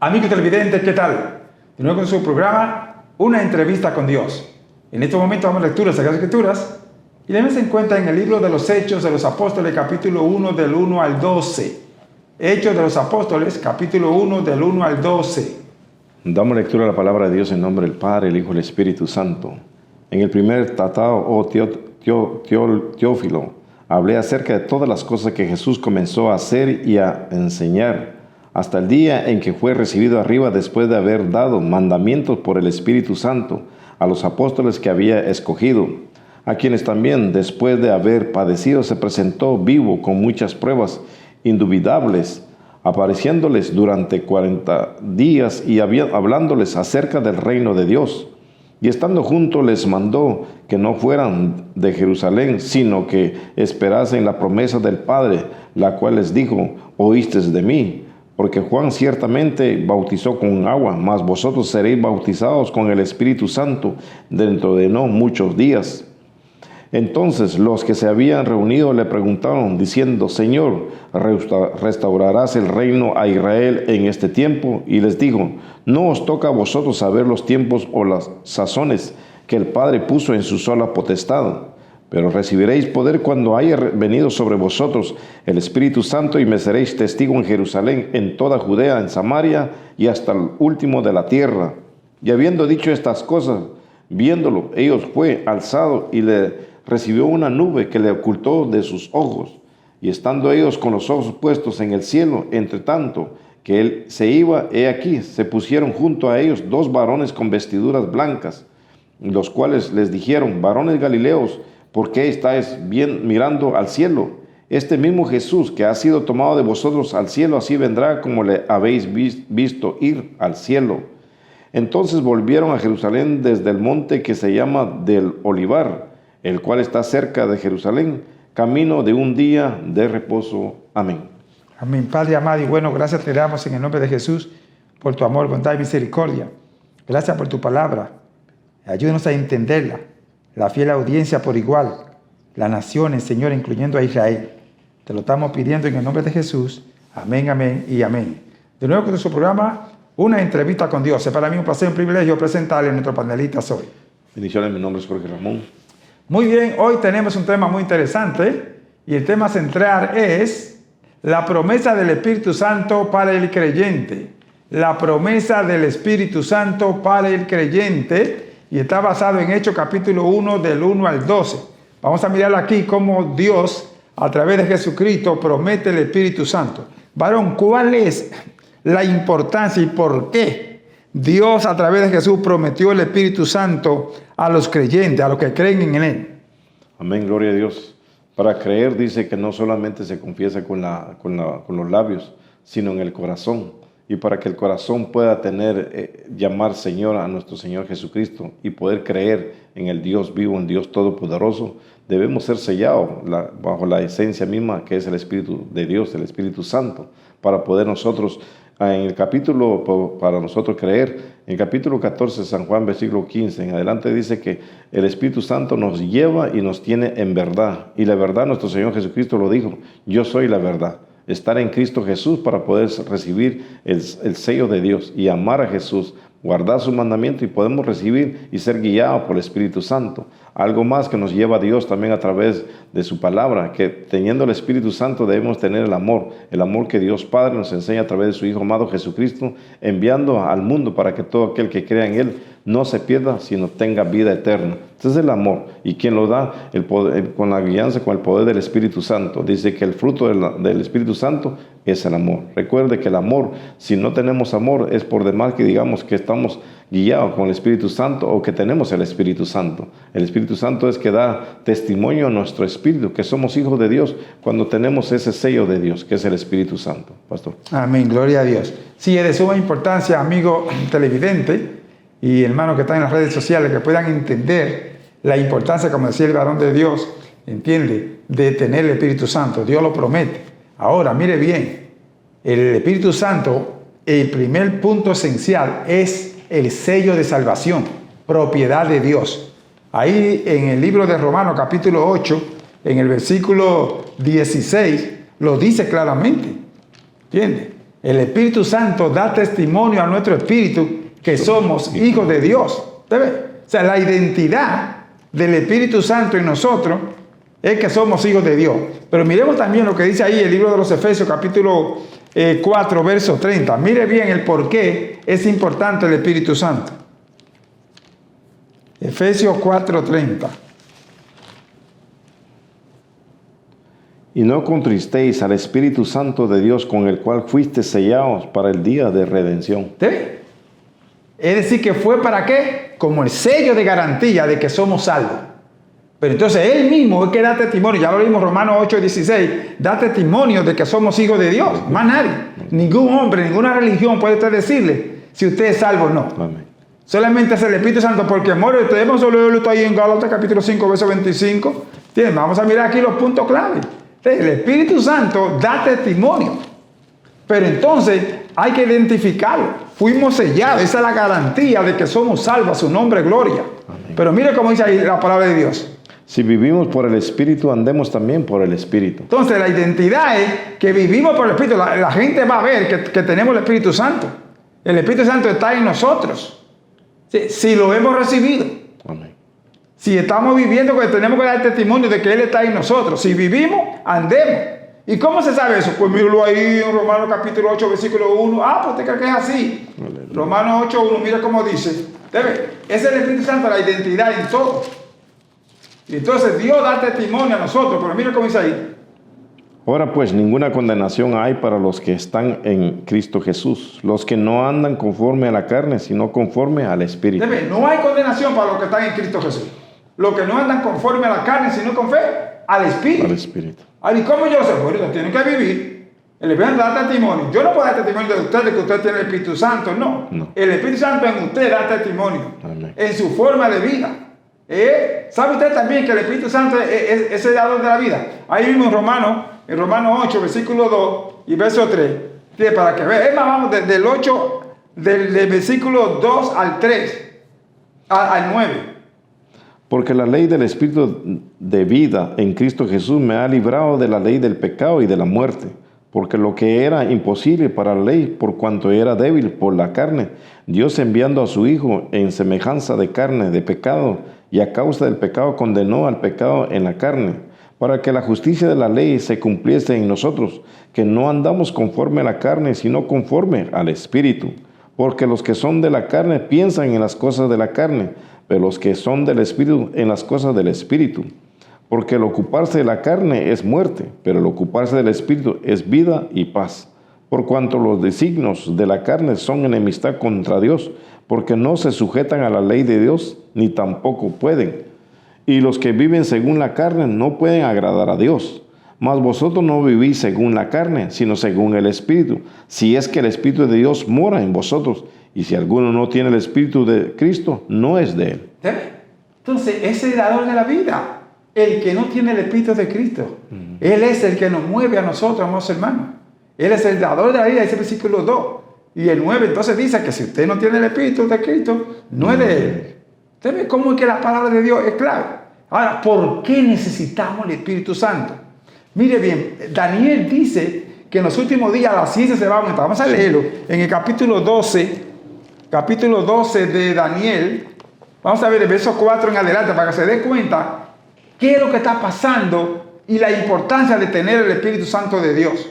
Amigos televidentes, ¿qué tal? De nuevo con su programa, Una entrevista con Dios. En este momento vamos a lecturas de las Escrituras y debemos en cuenta en el libro de los Hechos de los Apóstoles, capítulo 1, del 1 al 12. Hechos de los Apóstoles, capítulo 1, del 1 al 12. Damos lectura a la palabra de Dios en nombre del Padre, el Hijo y el Espíritu Santo. En el primer tratado, Teófilo, hablé acerca de todas las cosas que Jesús comenzó a hacer y a enseñar, hasta el día en que fue recibido arriba después de haber dado mandamientos por el Espíritu Santo a los apóstoles que había escogido, a quienes también después de haber padecido se presentó vivo con muchas pruebas indubitables, apareciéndoles durante 40 días y hablándoles acerca del reino de Dios. Y estando juntos les mandó que no fueran de Jerusalén, sino que esperasen la promesa del Padre, la cual les dijo: oísteis de mí. Porque Juan ciertamente bautizó con agua, mas vosotros seréis bautizados con el Espíritu Santo dentro de no muchos días. Entonces los que se habían reunido le preguntaron, diciendo: Señor, ¿restaurarás el reino a Israel en este tiempo? Y les dijo: no os toca a vosotros saber los tiempos o las sazones que el Padre puso en su sola potestad. Pero recibiréis poder cuando haya venido sobre vosotros el Espíritu Santo, y me seréis testigo en Jerusalén, en toda Judea, en Samaria y hasta el último de la tierra. Y habiendo dicho estas cosas, viéndolo, ellos fue alzado y le recibió una nube que le ocultó de sus ojos. Y estando ellos con los ojos puestos en el cielo, entre tanto que él se iba, he aquí, se pusieron junto a ellos dos varones con vestiduras blancas, los cuales les dijeron: varones Galileos, ¿por qué estáis bien mirando al cielo? Este mismo Jesús que ha sido tomado de vosotros al cielo, así vendrá como le habéis visto ir al cielo. Entonces volvieron a Jerusalén desde el monte que se llama del Olivar, el cual está cerca de Jerusalén, camino de un día de reposo. Amén. Amén. Padre amado y bueno, gracias te damos en el nombre de Jesús por tu amor, bondad y misericordia. Gracias por tu palabra. Ayúdanos a entenderla. La fiel audiencia por igual, las naciones, Señor, incluyendo a Israel. Te lo estamos pidiendo en el nombre de Jesús. Amén, amén y amén. De nuevo con nuestro programa, Una entrevista con Dios. Es para mí un placer y un privilegio presentarle a nuestros panelistas hoy. Bendiciones, mi nombre es Jorge Ramón. Muy bien, hoy tenemos un tema muy interesante y el tema central es la promesa del Espíritu Santo para el creyente. La promesa del Espíritu Santo para el creyente. Y está basado en Hechos capítulo 1 del 1 al 12. Vamos a mirar aquí cómo Dios, a través de Jesucristo, promete el Espíritu Santo. Varón, ¿cuál es la importancia y por qué Dios, a través de Jesús, prometió el Espíritu Santo a los creyentes, a los que creen en Él? Amén, gloria a Dios. Para creer dice que no solamente se confiesa con los labios, sino en el corazón. Y para que el corazón pueda llamar Señor a nuestro Señor Jesucristo y poder creer en el Dios vivo, en Dios todopoderoso, debemos ser sellados bajo la esencia misma que es el Espíritu de Dios, el Espíritu Santo, para poder nosotros, en el capítulo, para nosotros creer, en el capítulo 14 de San Juan, versículo 15, en adelante dice que el Espíritu Santo nos lleva y nos tiene en verdad. Y la verdad, nuestro Señor Jesucristo lo dijo: yo soy la verdad. Estar en Cristo Jesús para poder recibir el sello de Dios y amar a Jesús, guardar su mandamiento, y podemos recibir y ser guiados por el Espíritu Santo. Algo más que nos lleva a Dios también a través de su palabra, que teniendo el Espíritu Santo debemos tener el amor que Dios Padre nos enseña a través de su Hijo amado Jesucristo, enviando al mundo para que todo aquel que crea en Él no se pierda, sino tenga vida eterna. Ese es el amor, y quien lo da el poder, con la guianza, con el poder del Espíritu Santo. Dice que el fruto del Espíritu Santo es el amor. Recuerde que el amor, si no tenemos amor, es por demás que digamos que estamos guiados con el Espíritu Santo o que tenemos el Espíritu Santo. El Espíritu Santo es que da testimonio a nuestro espíritu que somos hijos de Dios cuando tenemos ese sello de Dios, que es el Espíritu Santo. Pastor. Amén, gloria a Dios. Sí, es de suma importancia, amigo televidente y hermanos que están en las redes sociales, que puedan entender la importancia, como decía el varón de Dios, entiende, de tener el Espíritu Santo. Dios lo promete. Ahora, mire bien, el Espíritu Santo, el primer punto esencial es el sello de salvación, propiedad de Dios. Ahí en el libro de Romanos, capítulo 8, en el versículo 16, lo dice claramente. ¿Entiende? El Espíritu Santo da testimonio a nuestro espíritu que somos hijos de Dios. ¿Ve? O sea, la identidad del Espíritu Santo en nosotros es que somos hijos de Dios. Pero miremos también lo que dice ahí el libro de los Efesios, capítulo 4, verso 30. Mire bien el por qué es importante el Espíritu Santo. Efesios 4, 30. Y no contristéis al Espíritu Santo de Dios, con el cual fuiste sellados para el día de redención. ¿Sí? Es decir, que fue para qué? Como el sello de garantía de que somos salvos. Pero entonces Él mismo es que da testimonio, ya lo vimos Romanos 8, 16, da testimonio de que somos hijos de Dios. Más nadie. Ningún hombre, ninguna religión puede usted decirle si usted es salvo o no. Amén. Solamente es el Espíritu Santo, porque muere. Tenemos solo esto ahí en Gálatas capítulo 5, verso 25. Vamos a mirar aquí los puntos clave. El Espíritu Santo da testimonio. Pero entonces hay que identificarlo. Fuimos sellados. Esa es la garantía de que somos salvos. A su nombre, gloria. Amén. Pero mire cómo dice ahí la palabra de Dios. Si vivimos por el Espíritu, andemos también por el Espíritu. Entonces la identidad es que vivimos por el Espíritu. La gente va a ver que tenemos el Espíritu Santo. El Espíritu Santo está en nosotros. Si lo hemos recibido. Amén. Si estamos viviendo, pues tenemos que dar testimonio de que Él está en nosotros. Si vivimos, andemos. ¿Y cómo se sabe eso? Pues míralo ahí en Romanos capítulo 8, versículo 1. Pues usted cree que es así. Aleluya. Romanos 8, 1, mira cómo dice. Es el Espíritu Santo, la identidad en todo. Y entonces Dios da testimonio a nosotros. Pero mira cómo dice ahí. Ahora pues ninguna condenación hay para los que están en Cristo Jesús, los que no andan conforme a la carne, sino conforme al Espíritu. No hay condenación para los que están en Cristo Jesús. Los que no andan conforme a la carne, sino con fe, al Espíritu. Al Espíritu. ¿Y cómo yo sé? Bueno, tienen que vivir. El Espíritu da testimonio. Yo no puedo dar testimonio de ustedes que usted tiene el Espíritu Santo, no. El Espíritu Santo en usted da testimonio. Amén. En su forma de vida. ¿Sabe usted también que el Espíritu Santo es el dador de la vida? Ahí mismo en Romanos 8, versículo 2 y verso 3. Para que vean. Es más, vamos del 8, del versículo 2 al 3, al 9. Porque la ley del Espíritu de vida en Cristo Jesús me ha librado de la ley del pecado y de la muerte. Porque lo que era imposible para la ley, por cuanto era débil por la carne, Dios enviando a su Hijo en semejanza de carne de pecado, y a causa del pecado condenó al pecado en la carne, para que la justicia de la ley se cumpliese en nosotros, que no andamos conforme a la carne, sino conforme al Espíritu. Porque los que son de la carne piensan en las cosas de la carne, pero los que son del Espíritu en las cosas del Espíritu. Porque el ocuparse de la carne es muerte, pero el ocuparse del Espíritu es vida y paz. Por cuanto los designios de la carne son enemistad contra Dios, porque no se sujetan a la ley de Dios, ni tampoco pueden. Y los que viven según la carne no pueden agradar a Dios. Mas vosotros no vivís según la carne, sino según el Espíritu, si es que el Espíritu de Dios mora en vosotros. Y si alguno no tiene el Espíritu de Cristo, no es de él. Entonces, ese es el dador de la vida. El que no tiene el Espíritu de Cristo. Él es el que nos mueve a nosotros, amados hermanos. Él es el dador de la vida, ese versículo 2. Y el 9 entonces dice que si usted no tiene el Espíritu de Cristo, no es de Él. ¿Usted ve cómo es que la palabra de Dios es clave? Ahora, ¿por qué necesitamos el Espíritu Santo? Mire bien, Daniel dice que en los últimos días la ciencia se va a aumentar. Vamos a leerlo en el capítulo 12 de Daniel. Vamos a ver el verso 4 en adelante para que se dé cuenta qué es lo que está pasando y la importancia de tener el Espíritu Santo de Dios.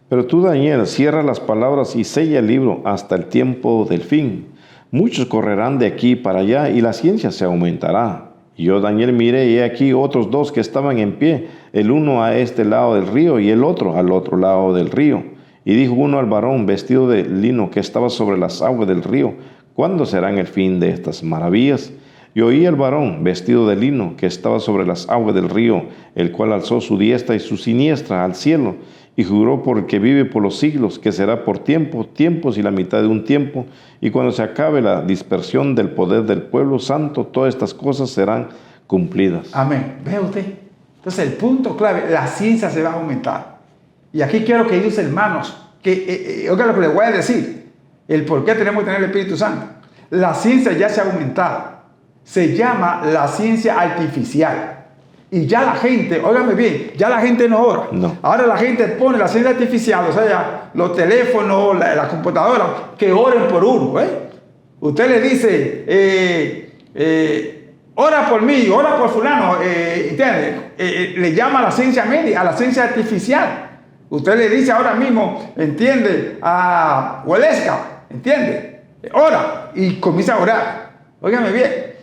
Pero tú, Daniel, cierra las palabras y sella el libro hasta el tiempo del fin. Muchos correrán de aquí para allá y la ciencia se aumentará. Y yo, Daniel, miré y he aquí otros dos que estaban en pie, el uno a este lado del río y el otro al otro lado del río. Y dijo uno al varón vestido de lino que estaba sobre las aguas del río: ¿cuándo serán el fin de estas maravillas? Y oí al varón vestido de lino que estaba sobre las aguas del río, el cual alzó su diestra y su siniestra al cielo, y juró por el que vive por los siglos, que será por tiempos y la mitad de un tiempo, y cuando se acabe la dispersión del poder del pueblo santo, todas estas cosas serán cumplidas. Amén. ¿Ve usted? Entonces el punto clave, la ciencia se va a aumentar. Y aquí quiero que ellos, hermanos, oigan lo que les voy a decir, el por qué tenemos que tener el Espíritu Santo. La ciencia ya se ha aumentado. Se llama la ciencia artificial. Y ya la gente, óigame bien, ya la gente no ora. No. Ahora la gente pone la ciencia artificial, o sea, ya los teléfonos, la computadora, que oren por uno. Usted le dice, ora por mí, ora por fulano, ¿entiende? Le llama a la ciencia médica, a la ciencia artificial. Usted le dice ahora mismo, ¿entiende? A Huelesca, ¿entiende? Ora, y comienza a orar. Óigame bien.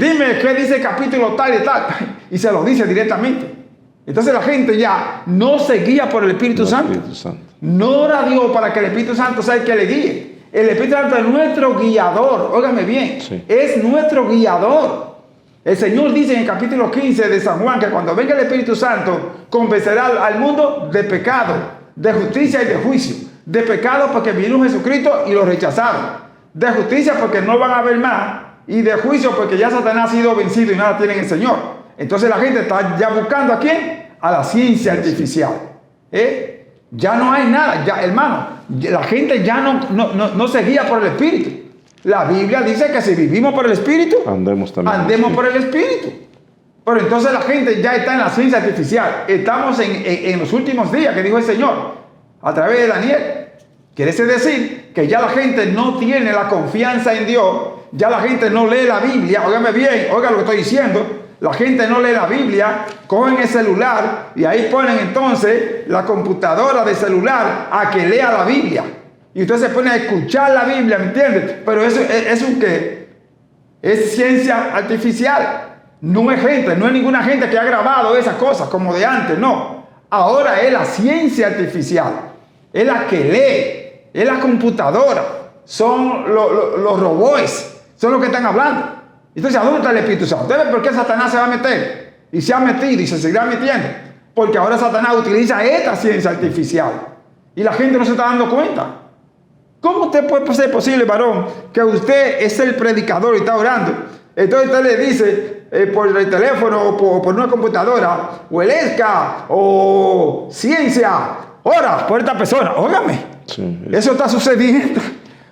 Dime qué dice el capítulo tal y tal, y se lo dice directamente. Entonces la gente ya no se guía por el Espíritu Santo. No ora a Dios para que el Espíritu Santo sea el que le guíe. El Espíritu Santo es nuestro guiador, óigame bien, sí. Es nuestro guiador. El Señor dice en el capítulo 15 de San Juan que cuando venga el Espíritu Santo convencerá al mundo de pecado, de justicia y de juicio. De pecado porque vino Jesucristo y lo rechazaron. De justicia porque no van a ver más. Y de juicio porque ya Satanás ha sido vencido y nada tiene en el Señor. Entonces la gente está ya buscando ¿a quién? A la ciencia artificial. Ya no hay nada, ya, hermano. La gente ya no se guía por el Espíritu. La Biblia dice que si vivimos por el Espíritu, andemos por el Espíritu. Pero entonces la gente ya está en la ciencia artificial. Estamos en los últimos días que dijo el Señor a través de Daniel. Quiere decir que ya la gente no tiene la confianza en Dios. Ya la gente no lee la Biblia. Óigame bien, oiga lo que estoy diciendo. La gente no lee la Biblia, cogen el celular y ahí ponen entonces la computadora de celular a que lea la Biblia. Y usted se pone a escuchar la Biblia, ¿me entiende? Pero eso es un qué. Es ciencia artificial. No es gente, no es ninguna gente que ha grabado esas cosas como de antes, no. Ahora es la ciencia artificial. Es la que lee, es la computadora. Son los robots. Son los que están hablando. Entonces, ¿a dónde está el Espíritu Santo? ¿Usted ve por qué Satanás se va a meter? Y se ha metido y se seguirá metiendo. Porque ahora Satanás utiliza esta ciencia artificial. Y la gente no se está dando cuenta. ¿Cómo usted puede ser posible, varón, que usted es el predicador y está orando? Entonces usted le dice por el teléfono o por una computadora, Huelesca o ciencia, ora por esta persona. Óigame. Sí, eso está sucediendo.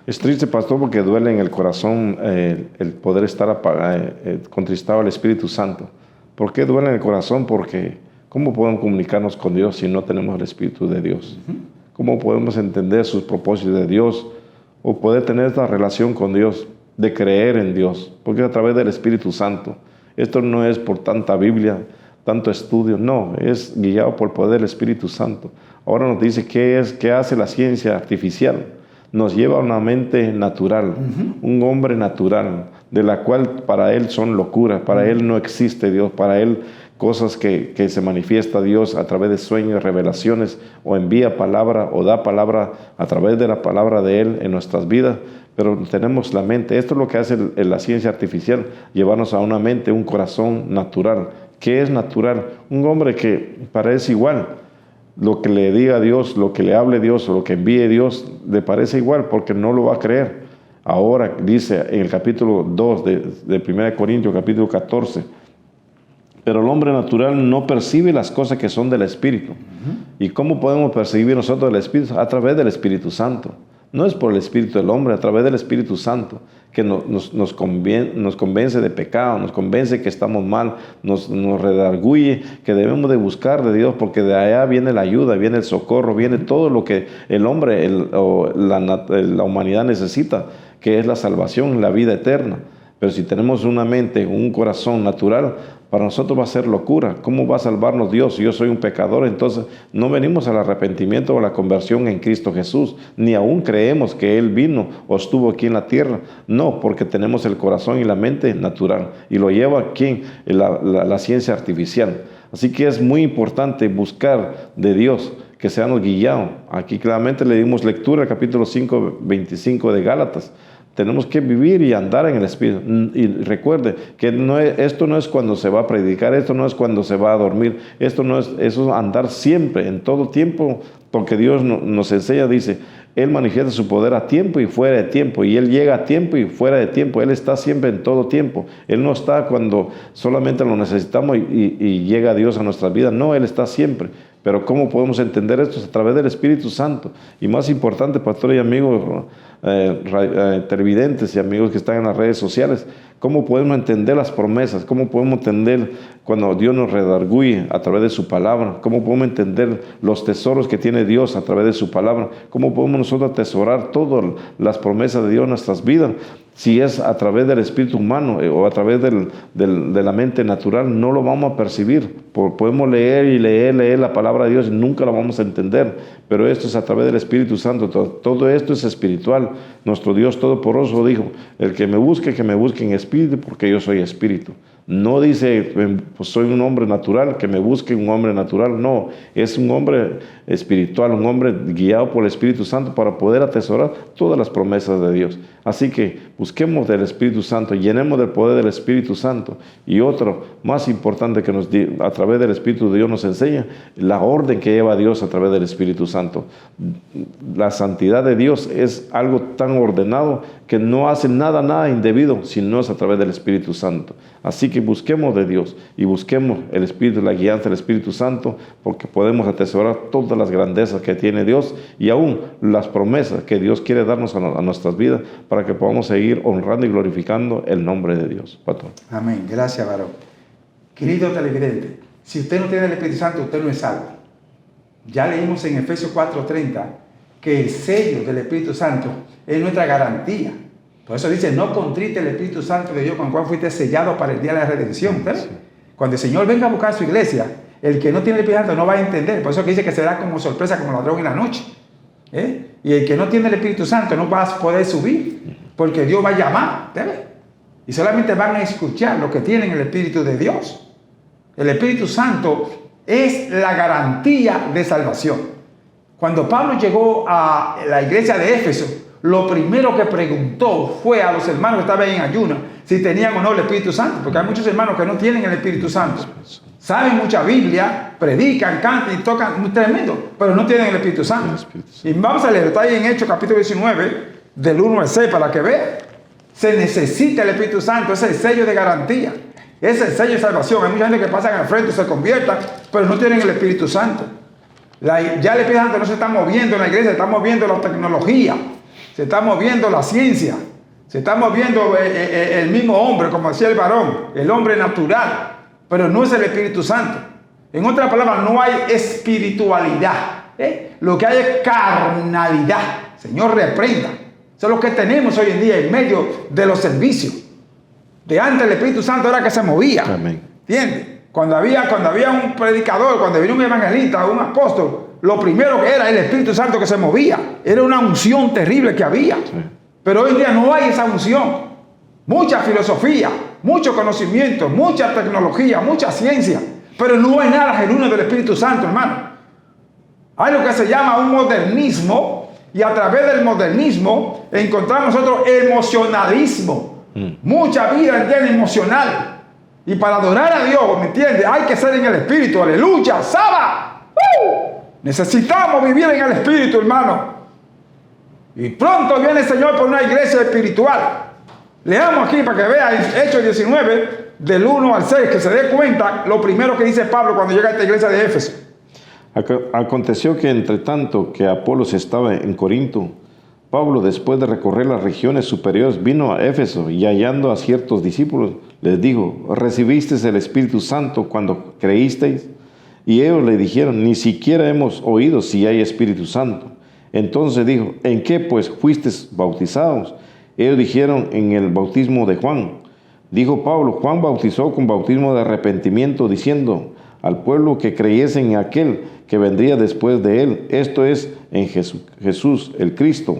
Es triste, pastor, porque duele en el corazón el poder estar contristado al Espíritu Santo. ¿Por qué duele en el corazón? Porque ¿cómo podemos comunicarnos con Dios si no tenemos el Espíritu de Dios? ¿Cómo podemos entender sus propósitos de Dios o poder tener esta relación con Dios, de creer en Dios? Porque a través del Espíritu Santo. Esto no es por tanta Biblia, tanto estudio, no, es guiado por el poder del Espíritu Santo. Ahora nos dice qué hace la ciencia artificial. Nos lleva a una mente natural, un hombre natural, de la cual para él son locuras, para él no existe Dios, para él cosas que se manifiesta Dios a través de sueños, revelaciones, o envía palabra o da palabra a través de la palabra de él en nuestras vidas, pero tenemos la mente. Esto es lo que hace la ciencia artificial, llevarnos a una mente, un corazón natural. ¿Qué es natural? Un hombre que parece igual. Lo que le diga Dios, lo que le hable Dios o lo que envíe Dios, le parece igual porque no lo va a creer. Ahora dice en el capítulo 2 de 1 Corintios, capítulo 14, pero el hombre natural no percibe las cosas que son del Espíritu. ¿Y cómo podemos percibir nosotros el Espíritu? A través del Espíritu Santo. No es por el Espíritu del hombre, a través del Espíritu Santo, que nos convence de pecado, nos convence que estamos mal, nos redarguye, que debemos de buscar de Dios, porque de allá viene la ayuda, viene el socorro, viene todo lo que el hombre la humanidad necesita, que es la salvación, la vida eterna. Pero si tenemos una mente, un corazón natural, para nosotros va a ser locura. ¿Cómo va a salvarnos Dios si yo soy un pecador? Entonces no venimos al arrepentimiento o a la conversión en Cristo Jesús, ni aún creemos que Él vino o estuvo aquí en la tierra. No, porque tenemos el corazón y la mente natural, y lo lleva aquí la ciencia artificial. Así que es muy importante buscar de Dios que seamos guiados. Aquí claramente le dimos lectura al capítulo 5, 25 de Gálatas. Tenemos que vivir y andar en el Espíritu. Y recuerde que esto no es cuando se va a predicar, esto no es cuando se va a dormir, eso es andar siempre, en todo tiempo, porque Dios nos enseña, dice, Él manifiesta su poder a tiempo y fuera de tiempo, y Él llega a tiempo y fuera de tiempo. Él está siempre en todo tiempo. Él no está cuando solamente lo necesitamos y llega Dios a nuestras vidas. No, Él está siempre. Pero ¿cómo podemos entender esto? A través del Espíritu Santo. Y más importante, pastor y amigos televidentes y amigos que están en las redes sociales, ¿cómo podemos entender las promesas? ¿Cómo podemos entender cuando Dios nos redarguye a través de su palabra? ¿Cómo podemos entender los tesoros que tiene Dios a través de su palabra? ¿Cómo podemos nosotros atesorar todas las promesas de Dios en nuestras vidas? Si es a través del espíritu humano o a través de la mente natural, no lo vamos a percibir. Podemos leer y leer la palabra de Dios y nunca la vamos a entender. Pero esto es a través del Espíritu Santo. Todo esto es espiritual. Nuestro Dios Todopoderoso dijo, el que me busque en espíritu, porque yo soy espíritu. No dice, pues soy un hombre natural, que me busque un hombre natural. No, es un hombre espiritual, un hombre guiado por el Espíritu Santo para poder atesorar todas las promesas de Dios. Así que busquemos del Espíritu Santo, llenemos del poder del Espíritu Santo. Y otro más importante que a través del Espíritu de Dios nos enseña, la orden que lleva Dios a través del Espíritu Santo. La santidad de Dios es algo tan ordenado que no hace nada indebido, si no es a través del Espíritu Santo. Así que busquemos de Dios y busquemos el Espíritu, la guianza del Espíritu Santo, porque podemos atesorar todas las grandezas que tiene Dios y aún las promesas que Dios quiere darnos a nuestras vidas para que podamos seguir honrando y glorificando el nombre de Dios. Patrón. Amén. Gracias, varón. Querido televidente, si usted no tiene el Espíritu Santo, usted no es salvo. Ya leímos en Efesios 4:30 que el sello del Espíritu Santo es nuestra garantía. Por eso dice, no contrite el Espíritu Santo de Dios con el cual fuiste sellado para el día de la redención. Sí. Cuando el Señor venga a buscar su iglesia, el que no tiene el Espíritu Santo no va a entender. Por eso que dice que será como sorpresa, como ladrón en la noche. Y el que no tiene el Espíritu Santo no va a poder subir, porque Dios va a llamar. Y solamente van a escuchar lo que tienen el Espíritu de Dios. El Espíritu Santo es la garantía de salvación. Cuando Pablo llegó a la iglesia de Éfeso, lo primero que preguntó fue a los hermanos que estaban en ayuno si tenían o no el Espíritu Santo, porque hay muchos hermanos que no tienen el Espíritu Santo. Saben mucha Biblia, predican, cantan y tocan, tremendo, pero no tienen el Espíritu Santo. Y vamos a leer, está ahí en Hechos capítulo 19, del 1 al 6, para que vean. Se necesita el Espíritu Santo, ese es el sello de garantía, ese es el sello de salvación. Hay mucha gente que pasan al frente y se conviertan, pero no tienen el Espíritu Santo. Ya el Espíritu Santo no se está moviendo en la iglesia, se está moviendo la tecnología, se está moviendo la ciencia, se está moviendo el mismo hombre, como decía el varón, el hombre natural, pero no es el Espíritu Santo. En otras palabras, no hay espiritualidad. Lo que hay es carnalidad. Señor, reprenda. Eso es lo que tenemos hoy en día en medio de los servicios. De antes el Espíritu Santo era que se movía. Amén. ¿Entiendes? Cuando había un predicador, cuando venía un evangelista, un apóstol, lo primero que era el Espíritu Santo que se movía. Era una unción terrible que había. Sí. Pero hoy en día no hay esa unción. Mucha filosofía, mucho conocimiento, mucha tecnología, mucha ciencia. Pero no hay nada genuino del Espíritu Santo, hermano. Hay lo que se llama un modernismo, y a través del modernismo encontramos nosotros emocionalismo. Mucha vida entiende emocional. Y para adorar a Dios, ¿me entiendes? Hay que ser en el Espíritu. Aleluya, Saba. Necesitamos vivir en el Espíritu, hermano. Y pronto viene el Señor por una iglesia espiritual. Leamos aquí para que vea en Hechos 19, del 1 al 6, que se dé cuenta lo primero que dice Pablo cuando llega a esta iglesia de Éfeso. Aconteció que entre tanto que Apolos estaba en Corinto, Pablo, después de recorrer las regiones superiores, vino a Éfeso y hallando a ciertos discípulos, les dijo, ¿recibisteis el Espíritu Santo cuando creísteis? Y ellos le dijeron, ni siquiera hemos oído si hay Espíritu Santo. Entonces dijo, ¿en qué pues fuisteis bautizados? Ellos dijeron, en el bautismo de Juan. Dijo Pablo, Juan bautizó con bautismo de arrepentimiento, diciendo al pueblo que creyese en aquel que vendría después de él, esto es, en Jesús el Cristo.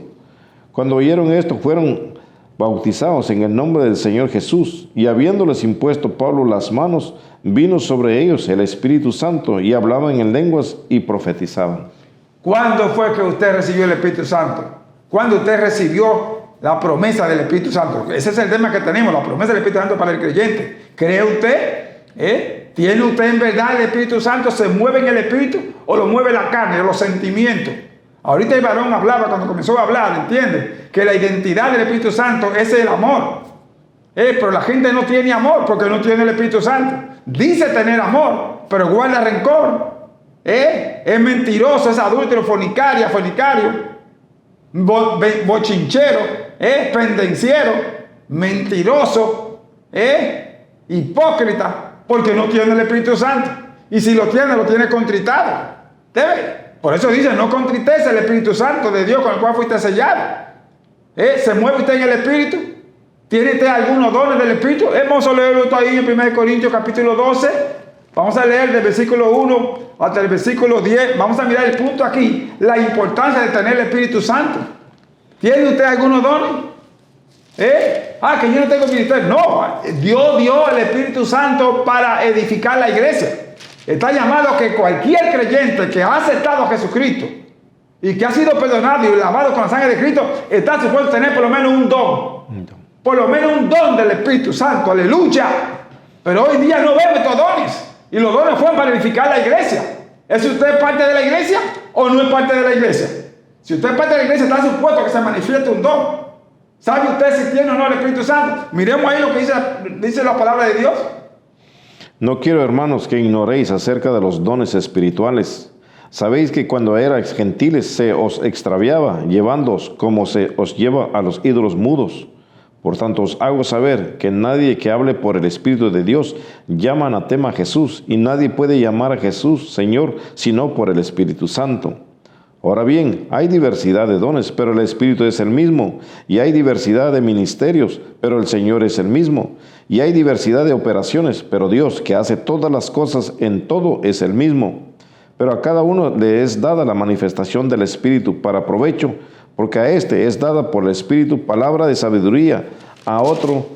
Cuando oyeron esto, fueron bautizados en el nombre del Señor Jesús, y habiéndoles impuesto Pablo las manos, vino sobre ellos el Espíritu Santo, y hablaban en lenguas y profetizaban. ¿Cuándo fue que usted recibió el Espíritu Santo? ¿Cuándo usted recibió la promesa del Espíritu Santo? Ese es el tema que tenemos, la promesa del Espíritu Santo para el creyente. ¿Cree usted? ¿Tiene usted en verdad el Espíritu Santo? ¿Se mueve en el Espíritu o lo mueve la carne o los sentimientos? Ahorita el varón hablaba, cuando comenzó a hablar, ¿entiende? Que la identidad del Espíritu Santo es el amor. Pero la gente no tiene amor porque no tiene el Espíritu Santo. Dice tener amor, pero guarda rencor. es mentiroso, es adúltero, fornicario, bochinchero, pendenciero, mentiroso, hipócrita, porque no tiene el Espíritu Santo. Y si lo tiene contritado. Por eso dice, no contrites el Espíritu Santo de Dios con el cual fuiste sellado. ¿Se mueve usted en el Espíritu? ¿Tiene usted algunos dones del Espíritu? Vamos a leerlo ahí en 1 Corintios capítulo 12. Vamos a leer del versículo 1 hasta el versículo 10. Vamos a mirar el punto aquí, la importancia de tener el Espíritu Santo. ¿Tiene usted algunos dones? Que yo no tengo ministerio. No, Dios dio el Espíritu Santo para edificar la iglesia. Está llamado que cualquier creyente que ha aceptado a Jesucristo y que ha sido perdonado y lavado con la sangre de Cristo, está supuesto a tener por lo menos un don. Por lo menos un don del Espíritu Santo. Aleluya. Pero hoy día no vemos estos dones. Y los dones fueron para edificar la iglesia. ¿Es usted parte de la iglesia o no es parte de la iglesia? Si usted es parte de la iglesia, está supuesto que se manifieste un don. ¿Sabe usted si tiene o no el Espíritu Santo? Miremos ahí lo que dice la palabra de Dios. No quiero, hermanos, que ignoréis acerca de los dones espirituales. Sabéis que cuando erais gentiles se os extraviaba, llevándoos como se os lleva a los ídolos mudos. Por tanto, os hago saber que nadie que hable por el Espíritu de Dios llama anatema a Jesús, y nadie puede llamar a Jesús Señor, sino por el Espíritu Santo. Ahora bien, hay diversidad de dones, pero el Espíritu es el mismo. Y hay diversidad de ministerios, pero el Señor es el mismo. Y hay diversidad de operaciones, pero Dios, que hace todas las cosas en todo, es el mismo. Pero a cada uno le es dada la manifestación del Espíritu para provecho, porque a este es dada por el Espíritu palabra de sabiduría, a otro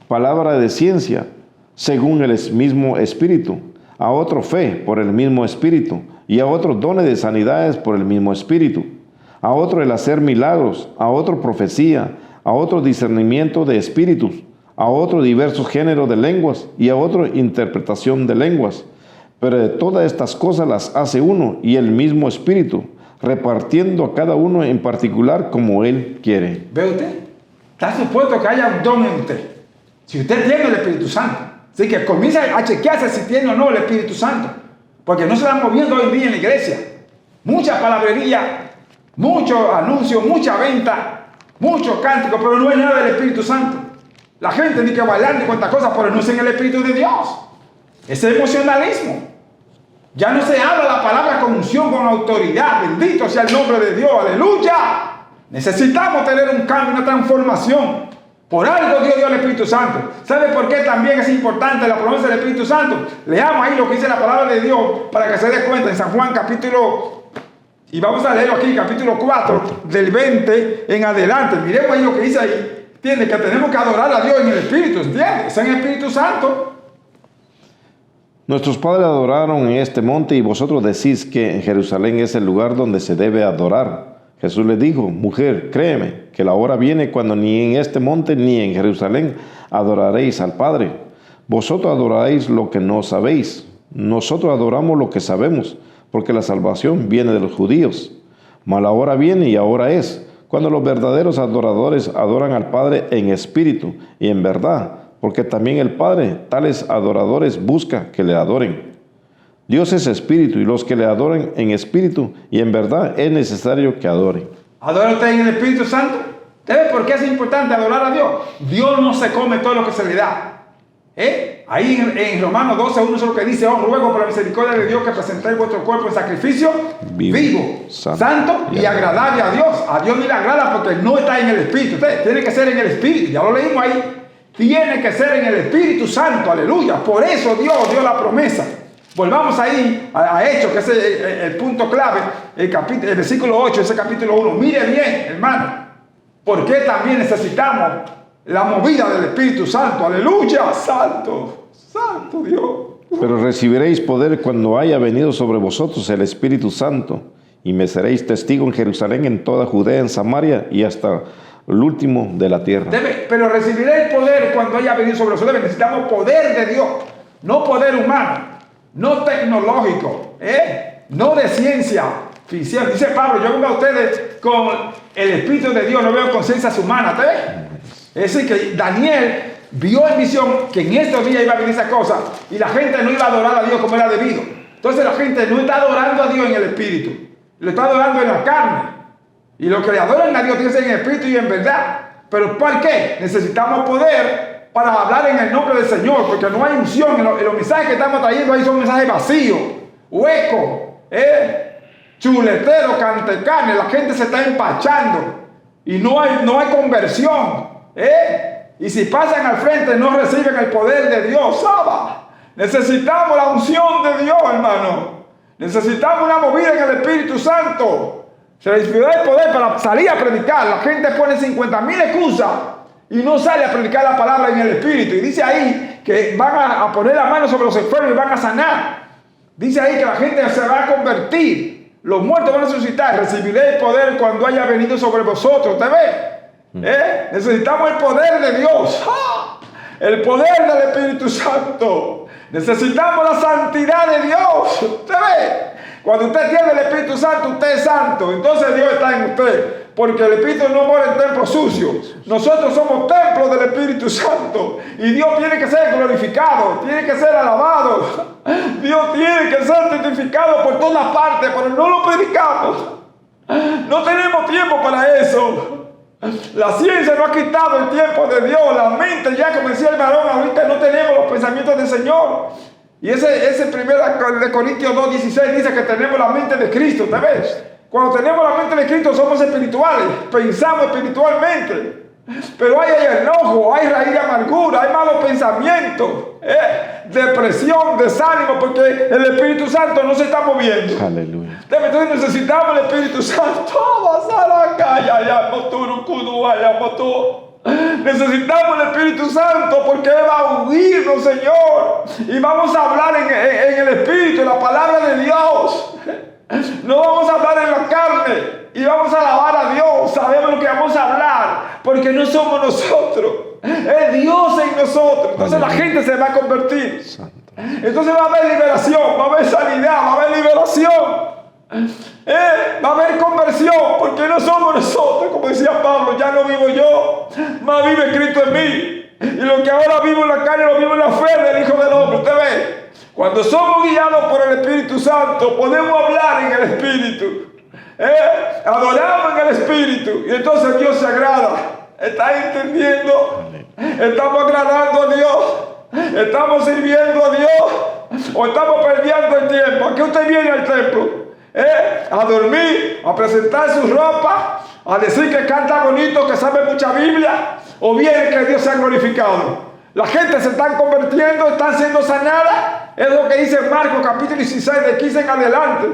palabra de ciencia, según el mismo Espíritu, a otro fe por el mismo Espíritu, y a otro dones de sanidades por el mismo Espíritu, a otro el hacer milagros, a otro profecía, a otro discernimiento de espíritus, a otro diversos géneros de lenguas, y a otro interpretación de lenguas. Pero de todas estas cosas las hace uno y el mismo Espíritu, repartiendo a cada uno en particular como Él quiere. ¿Ve usted? Está supuesto que haya un don en usted. Si usted tiene el Espíritu Santo. Así que comienza a chequearse si tiene o no el Espíritu Santo. Porque no se están moviendo hoy en día en la iglesia. Mucha palabrería, mucho anuncio, mucha venta, mucho cántico, pero no hay nada del Espíritu Santo. La gente ni que bailar ni cuantas cosas, pero no es en el Espíritu de Dios. Es emocionalismo. Ya no se habla la palabra con unción, con autoridad. Bendito sea el nombre de Dios. Aleluya. Necesitamos tener un cambio, una transformación. Por algo Dios dio al Espíritu Santo. ¿Sabe por qué también es importante la promesa del Espíritu Santo? Leamos ahí lo que dice la palabra de Dios para que se dé cuenta en San Juan capítulo, y vamos a leerlo aquí, capítulo 4, del 20 en adelante. Miremos ahí lo que dice ahí. Entiende que tenemos que adorar a Dios en el Espíritu, ¿entiende? Es en el Espíritu Santo. Nuestros padres adoraron en este monte y vosotros decís que en Jerusalén es el lugar donde se debe adorar. Jesús le dijo: mujer, créeme, que la hora viene cuando ni en este monte ni en Jerusalén adoraréis al Padre. Vosotros adoráis lo que no sabéis. Nosotros adoramos lo que sabemos, porque la salvación viene de los judíos. Mas la hora viene y ahora es, cuando los verdaderos adoradores adoran al Padre en espíritu y en verdad, porque también el Padre tales adoradores busca que le adoren. Dios es espíritu, y los que le adoren en espíritu y en verdad es necesario que adoren. ¿Adora usted en el Espíritu Santo? ¿Sabe por qué es importante adorar a Dios? Dios no se come todo lo que se le da. Ahí en Romanos 12:1 es lo que dice: os ruego por la misericordia de Dios que presentéis vuestro cuerpo en sacrificio vivo, santo y agradable a Dios. A Dios ni le agrada porque no está en el Espíritu. Usted tiene que ser en el Espíritu. Ya lo leímos ahí. Tiene que ser en el Espíritu Santo. Aleluya. Por eso Dios dio la promesa. Volvamos ahí a Hechos, que es el punto clave, el versículo 8, ese capítulo 1. Mire bien, hermano, porque también necesitamos la movida del Espíritu Santo. Aleluya, santo, santo Dios. Pero recibiréis poder cuando haya venido sobre vosotros el Espíritu Santo, y me seréis testigo en Jerusalén, en toda Judea, en Samaria y hasta el último de la tierra. Pero recibiréis poder cuando haya venido sobre vosotros. Necesitamos poder de Dios, no poder humano. No tecnológico, no de ciencia ficción. Dice Pablo: yo vengo a ustedes con el Espíritu de Dios, no veo con ciencias humanas. Es decir, que Daniel vio en visión que en estos días iba a venir esa cosa y la gente no iba a adorar a Dios como era debido. Entonces la gente no está adorando a Dios en el espíritu, le está adorando en la carne. Y los que le adoran a Dios tienen que ser en espíritu y en verdad. ¿Pero por qué? Necesitamos poder para hablar en el nombre del Señor, porque no hay unción. En los mensajes que estamos trayendo ahí son mensajes vacíos, huecos, chuleteros, cantecanes. La gente se está empachando y no hay conversión. Y si pasan al frente no reciben el poder de Dios. ¿Sabes? Necesitamos la unción de Dios, hermano. Necesitamos una movida en el Espíritu Santo. Se les dio el poder para salir a predicar. La gente pone 50,000 excusas y no sale a predicar la palabra en el Espíritu. Y dice ahí que van a poner la mano sobre los enfermos y van a sanar. Dice ahí que la gente se va a convertir. Los muertos van a resucitar. Recibiré el poder cuando haya venido sobre vosotros. ¿Te ves? Necesitamos el poder de Dios. ¡Ah! El poder del Espíritu Santo. Necesitamos la santidad de Dios. ¿Usted ve? Cuando usted tiene el Espíritu Santo, usted es santo. Entonces Dios está en usted. Porque el Espíritu no mora en templos sucios. Nosotros somos templos del Espíritu Santo. Y Dios tiene que ser glorificado. Tiene que ser alabado. Dios tiene que ser testificado por todas partes. Pero no lo predicamos. No tenemos tiempo para eso. La ciencia no ha quitado el tiempo de Dios. La mente, ya como decía el varón, ahorita no tenemos los pensamientos del Señor. Y ese primero de Corintios 2:16 dice que tenemos la mente de Cristo. ¿Te ves? Cuando tenemos la mente de Cristo somos espirituales. Pensamos espiritualmente. Pero hay enojo, hay raíz de amargura, hay malos pensamientos, depresión, desánimo, porque el Espíritu Santo no se está moviendo. Aleluya. Entonces necesitamos el Espíritu Santo. Necesitamos el Espíritu Santo porque Él va a unirnos, Señor. Y vamos a hablar en el Espíritu, en la palabra de Dios. No vamos a hablar en la carne. Y vamos a alabar a Dios. Sabemos lo que vamos a hablar. Porque no somos nosotros. Es Dios en nosotros. Entonces la gente se va a convertir. Entonces va a haber liberación. Va a haber sanidad. Va a haber liberación. Va a haber conversión. Porque no somos nosotros. Como decía Pablo. Ya no vivo yo. Más vive Cristo en mí. Y lo que ahora vivo en la carne lo vivo en la fe del Hijo del Hombre. ¿Usted ve? Cuando somos guiados por el Espíritu Santo, podemos hablar en el Espíritu. Adoramos en el Espíritu. Y entonces Dios se agrada. ¿Está entendiendo? Estamos agradando a Dios. Estamos sirviendo a Dios. O estamos perdiendo el tiempo. ¿A qué usted viene al templo? A dormir, a presentar su ropa, a decir que canta bonito, que sabe mucha Biblia. O bien que Dios sea glorificado. La gente se está convirtiendo, están siendo sanadas. Es lo que dice Marcos capítulo 16, de 15 en adelante.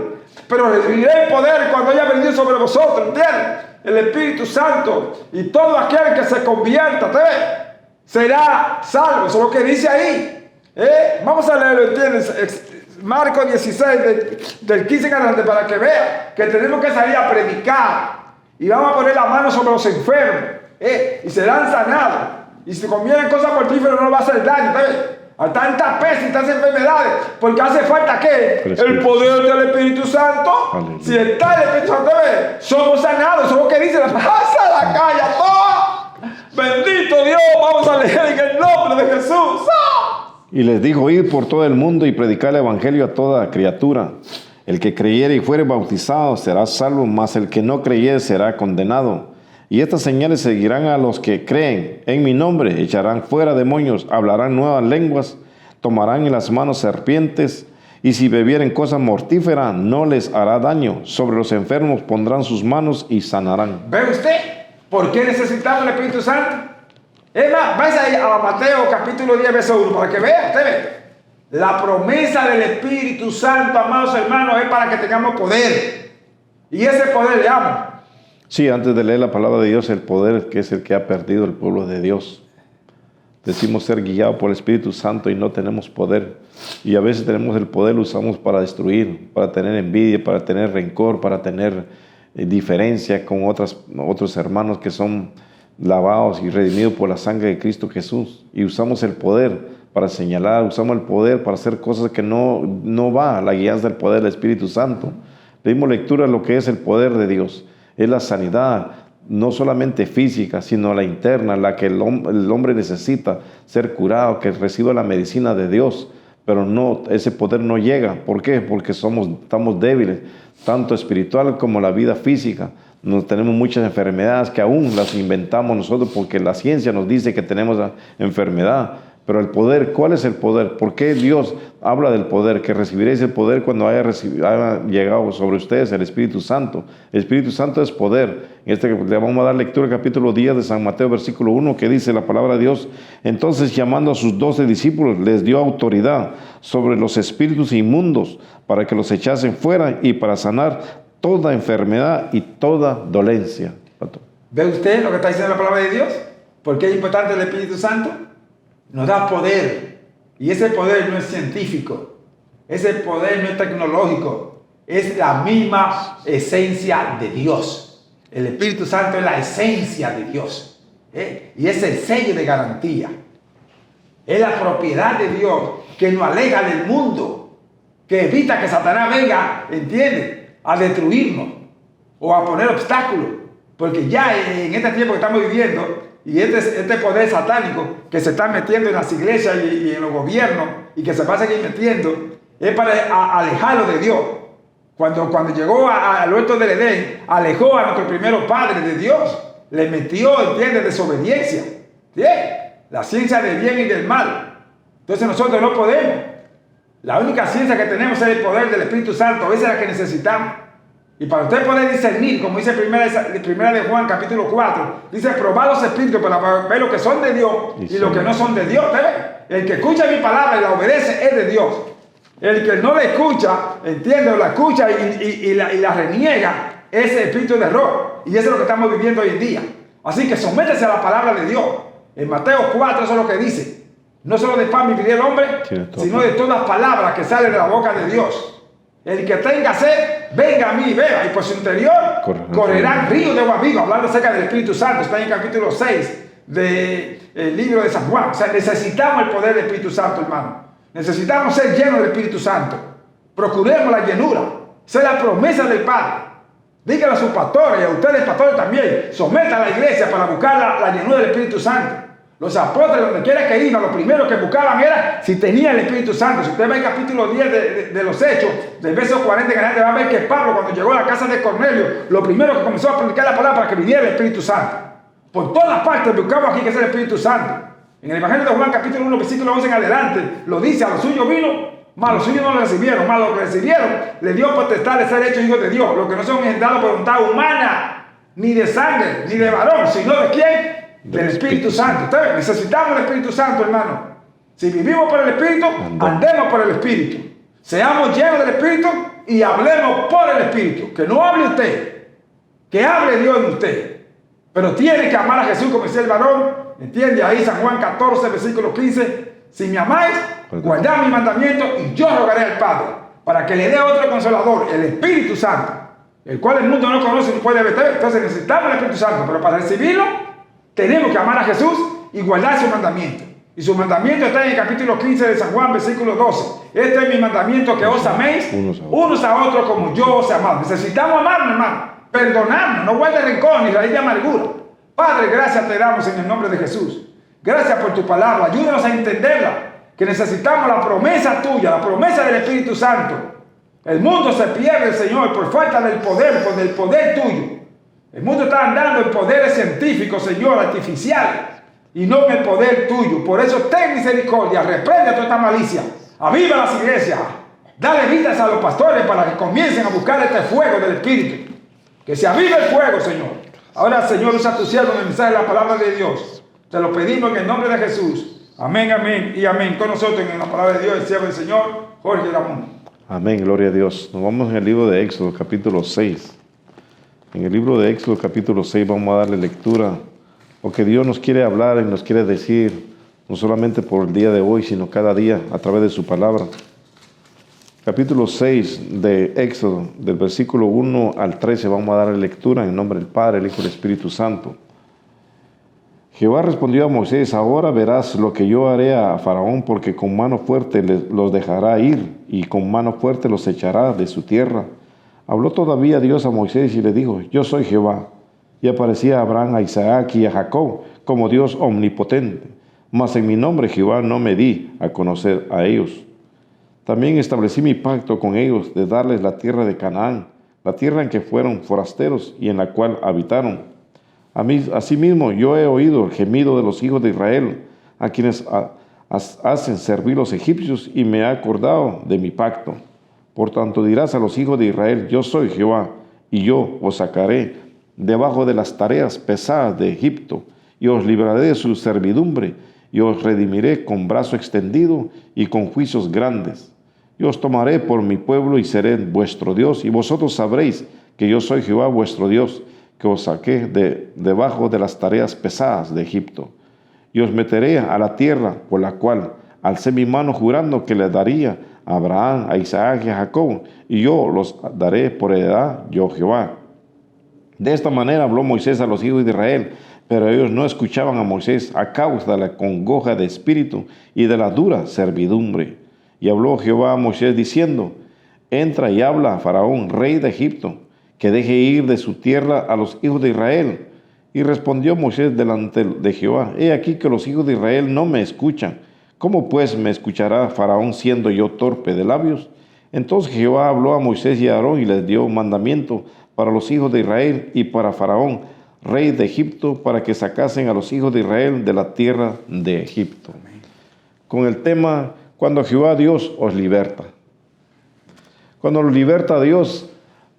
Pero recibiré el poder cuando haya venido sobre vosotros, ¿entiendes? El Espíritu Santo. Y todo aquel que se convierta, será salvo. Eso es lo que dice ahí. Vamos a leerlo, ¿entiendes? Marcos 16, del 15 en adelante, para que vea que tenemos que salir a predicar. Y vamos a poner la mano sobre los enfermos. Y serán sanados. Y si comieran cosas mortíferas no va a hacer daño. Hay tantas pestes y tantas enfermedades. Porque hace falta ¿qué? El poder del Espíritu Santo. Aleluya. Si está el Espíritu Santo, somos sanados. Eso es lo que dice la pasa la calle. Bendito Dios. Vamos a leer en el nombre de Jesús. Y les dijo: id por todo el mundo y predicar el evangelio a toda criatura. El que creyere y fuere bautizado será salvo, mas el que no creyere será condenado. Y estas señales seguirán a los que creen. En mi nombre echarán fuera demonios, hablarán nuevas lenguas, tomarán en las manos serpientes, y si bebieren cosa mortífera no les hará daño. Sobre los enfermos pondrán sus manos y sanarán. ¿Ve usted por qué necesitamos el Espíritu Santo? Es más, vaya a Mateo capítulo 10, verso 1, para que vea, usted ve. La promesa del Espíritu Santo, amados hermanos, es para que tengamos poder. Y ese poder le amo. Sí, antes de leer la palabra de Dios, el poder que es el que ha perdido el pueblo de Dios. Decimos ser guiados por el Espíritu Santo y no tenemos poder. Y a veces tenemos el poder, lo usamos para destruir, para tener envidia, para tener rencor, para tener diferencia con otros hermanos que son lavados y redimidos por la sangre de Cristo Jesús. Y usamos el poder para señalar, usamos el poder para hacer cosas que no va a la guianza del poder del Espíritu Santo. Le dimos lectura a lo que es el poder de Dios. Es la sanidad, no solamente física, sino la interna, la que el hombre necesita ser curado, que reciba la medicina de Dios pero no, ese poder no llega. ¿Por qué? Porque estamos débiles, tanto espiritual como la vida física. Tenemos muchas enfermedades que aún las inventamos nosotros porque la ciencia nos dice que tenemos la enfermedad. Pero el poder, ¿cuál es el poder? ¿Por qué Dios habla del poder? Que recibiréis el poder cuando haya llegado sobre ustedes el Espíritu Santo. El Espíritu Santo es poder. Le vamos a dar lectura al capítulo 10 de San Mateo, versículo 1, que dice la palabra de Dios. Entonces, llamando a sus 12 discípulos, les dio autoridad sobre los espíritus inmundos para que los echasen fuera y para sanar toda enfermedad y toda dolencia. ¿Ve usted lo que está diciendo la palabra de Dios? ¿Por qué es importante el Espíritu Santo? Nos da poder, y ese poder no es científico, ese poder no es tecnológico, es la misma esencia de Dios. El Espíritu Santo es la esencia de Dios, y es el sello de garantía. Es la propiedad de Dios que nos aleja del mundo, que evita que Satanás venga, ¿entiende?, a destruirnos o a poner obstáculos, porque ya en este tiempo que estamos viviendo, y este poder satánico que se está metiendo en las iglesias y en los gobiernos y que se va a seguir metiendo, es para alejarlo de Dios. Cuando llegó al huerto del Edén, alejó a nuestro primero padre de Dios. Le metió, ¿entiendes?, desobediencia. ¿Sí? La ciencia del bien y del mal. Entonces nosotros no podemos. La única ciencia que tenemos es el poder del Espíritu Santo. Esa es la que necesitamos. Y para usted poder discernir, como dice primera de Juan, capítulo 4, dice, probar los espíritus para ver lo que son de Dios y lo que no son de Dios. El que escucha mi palabra y la obedece es de Dios. El que no la escucha, entiende, o la escucha y la reniega, es el espíritu de error. Y eso es lo que estamos viviendo hoy en día. Así que sométese a la palabra de Dios. En Mateo 4 eso es lo que dice. No solo de pan vivirá el hombre, sino de todas palabras que salen de la boca de Dios. El que tenga sed, venga a mí y beba, y por su interior correrán ríos de agua viva. Hablando acerca del Espíritu Santo, está en el capítulo 6 del libro de San Juan. O sea, necesitamos el poder del Espíritu Santo, hermano. Necesitamos ser llenos del Espíritu Santo. Procuremos la llenura. Esa es la promesa del Padre. Díganle a sus pastores y a ustedes, pastores también, sometan a la iglesia para buscar la llenura del Espíritu Santo. Los apóstoles, donde quiera que iban, lo primero que buscaban era si tenían el Espíritu Santo. Si usted ve el capítulo 10 de los Hechos, del verso 40 en adelante, va a ver que Pablo, cuando llegó a la casa de Cornelio, lo primero que comenzó a predicar la palabra para que viniera el Espíritu Santo. Por todas partes buscamos aquí que es el Espíritu Santo. En el Evangelio de Juan, capítulo 1, versículo 11 en adelante, lo dice, a los suyos vino, mas los suyos no lo recibieron, mas los que recibieron, le dio potestad de ser hechos hijos de Dios, los que no son engendrados por voluntad humana, ni de sangre, ni de varón, sino de quién? Del Espíritu Santo. Ustedes necesitamos el Espíritu Santo, hermano. Si vivimos por el Espíritu, andemos por el Espíritu. Seamos llenos del Espíritu y hablemos por el Espíritu. Que no hable usted, que hable Dios en usted. Pero tiene que amar a Jesús como decía el varón. ¿Entiende? Ahí San Juan 14, versículo 15. Si me amáis, guardad mi mandamiento y yo rogaré al Padre para que le dé otro consolador, el Espíritu Santo, el cual el mundo no conoce ni puede ver. Entonces necesitamos el Espíritu Santo, pero para recibirlo tenemos que amar a Jesús y guardar su mandamiento. Y su mandamiento está en el capítulo 15 de San Juan, versículo 12. Este es mi mandamiento, que os améis unos a otros como yo os he amado. Necesitamos amarnos, hermano. Perdonarnos, no guarde rencor ni raíz de amargura. Padre, gracias te damos en el nombre de Jesús. Gracias por tu palabra. Ayúdanos a entenderla. Que necesitamos la promesa tuya, la promesa del Espíritu Santo. El mundo se pierde, Señor, por falta del poder tuyo. El mundo está andando en poderes científicos, Señor, artificiales, y no en el poder tuyo. Por eso ten misericordia, reprende toda esta malicia, aviva las iglesias, dale vidas a los pastores para que comiencen a buscar este fuego del Espíritu. Que se avive el fuego, Señor. Ahora, Señor, usa tu siervo en el mensaje de la palabra de Dios. Te lo pedimos en el nombre de Jesús. Amén, amén y amén. Con nosotros en la palabra de Dios, el siervo del Señor, Jorge Ramón. Amén, gloria a Dios. Nos vamos en el libro de Éxodo, capítulo 6. En el libro de Éxodo, capítulo 6, vamos a darle lectura. Lo que Dios nos quiere hablar y nos quiere decir, no solamente por el día de hoy, sino cada día a través de su palabra. Capítulo 6 de Éxodo, del versículo 1 al 13, vamos a darle lectura en nombre del Padre, el Hijo y el Espíritu Santo. Jehová respondió a Moisés: ahora verás lo que yo haré a Faraón, porque con mano fuerte los dejará ir y con mano fuerte los echará de su tierra. Habló todavía Dios a Moisés y le dijo: yo soy Jehová. Y aparecía a Abraham, a Isaac y a Jacob como Dios omnipotente. Mas en mi nombre Jehová no me di a conocer a ellos. También establecí mi pacto con ellos de darles la tierra de Canaán, la tierra en que fueron forasteros y en la cual habitaron. Asimismo, yo he oído el gemido de los hijos de Israel, a quienes hacen servir los egipcios, y me he acordado de mi pacto. Por tanto dirás a los hijos de Israel: yo soy Jehová, y yo os sacaré debajo de las tareas pesadas de Egipto, y os libraré de su servidumbre, y os redimiré con brazo extendido y con juicios grandes. Y os tomaré por mi pueblo y seré vuestro Dios, y vosotros sabréis que yo soy Jehová vuestro Dios, que os saqué debajo de las tareas pesadas de Egipto. Y os meteré a la tierra por la cual alcé mi mano jurando que le daría a Abraham, a Isaac y a Jacob, y yo los daré por heredad, yo Jehová. De esta manera habló Moisés a los hijos de Israel, pero ellos no escuchaban a Moisés a causa de la congoja de espíritu y de la dura servidumbre. Y habló Jehová a Moisés diciendo: entra y habla a Faraón, rey de Egipto, que deje ir de su tierra a los hijos de Israel. Y respondió Moisés delante de Jehová: he aquí que los hijos de Israel no me escuchan. ¿Cómo pues me escuchará Faraón siendo yo torpe de labios? Entonces Jehová habló a Moisés y a Aarón y les dio un mandamiento para los hijos de Israel y para Faraón, rey de Egipto, para que sacasen a los hijos de Israel de la tierra de Egipto. Con el tema: cuando Jehová Dios os liberta. Cuando nos liberta Dios,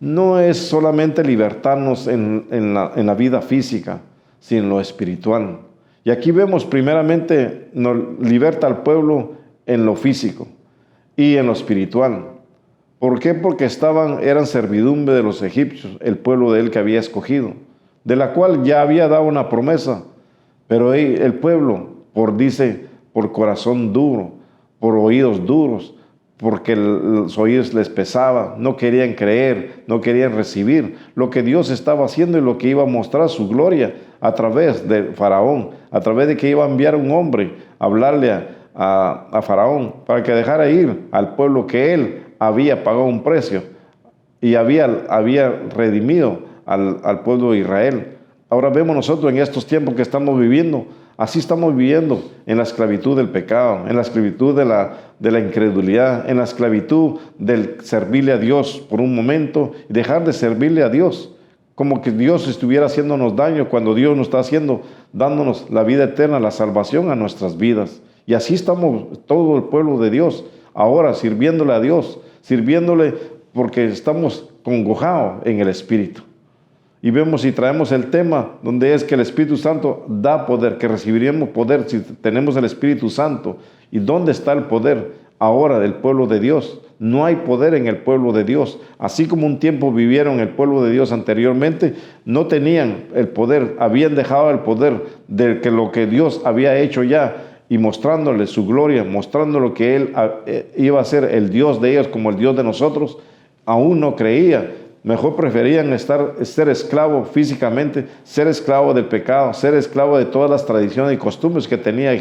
no es solamente libertarnos en la vida física, sino en lo espiritual. Y aquí vemos primeramente, nos liberta al pueblo en lo físico y en lo espiritual. ¿Por qué? Porque eran servidumbre de los egipcios, el pueblo de él que había escogido, de la cual ya había dado una promesa. Pero el pueblo, por corazón duro, por oídos duros, porque los oídos les pesaba, no querían creer, no querían recibir lo que Dios estaba haciendo y lo que iba a mostrar su gloria a través de Faraón, a través de que iba a enviar un hombre a hablarle a Faraón para que dejara ir al pueblo que él había pagado un precio y había redimido al pueblo de Israel. Ahora vemos nosotros en estos tiempos que estamos viviendo, así estamos viviendo en la esclavitud del pecado, en la esclavitud de la incredulidad, en la esclavitud del servirle a Dios por un momento y dejar de servirle a Dios. Como que Dios estuviera haciéndonos daño cuando Dios nos está dándonos la vida eterna, la salvación a nuestras vidas. Y así estamos todo el pueblo de Dios, ahora sirviéndole a Dios, sirviéndole porque estamos congojados en el Espíritu. Y vemos y traemos el tema donde es que el Espíritu Santo da poder, que recibiríamos poder si tenemos el Espíritu Santo. ¿Y dónde está el poder ahora del pueblo de Dios? No hay poder en el pueblo de Dios. Así como un tiempo vivieron el pueblo de Dios anteriormente, no tenían el poder, habían dejado el poder de que lo que Dios había hecho ya y mostrándole su gloria, mostrando lo que Él iba a ser el Dios de ellos como el Dios de nosotros, aún no creía. Mejor preferían ser esclavo físicamente, ser esclavo del pecado, ser esclavo de todas las tradiciones y costumbres que tenía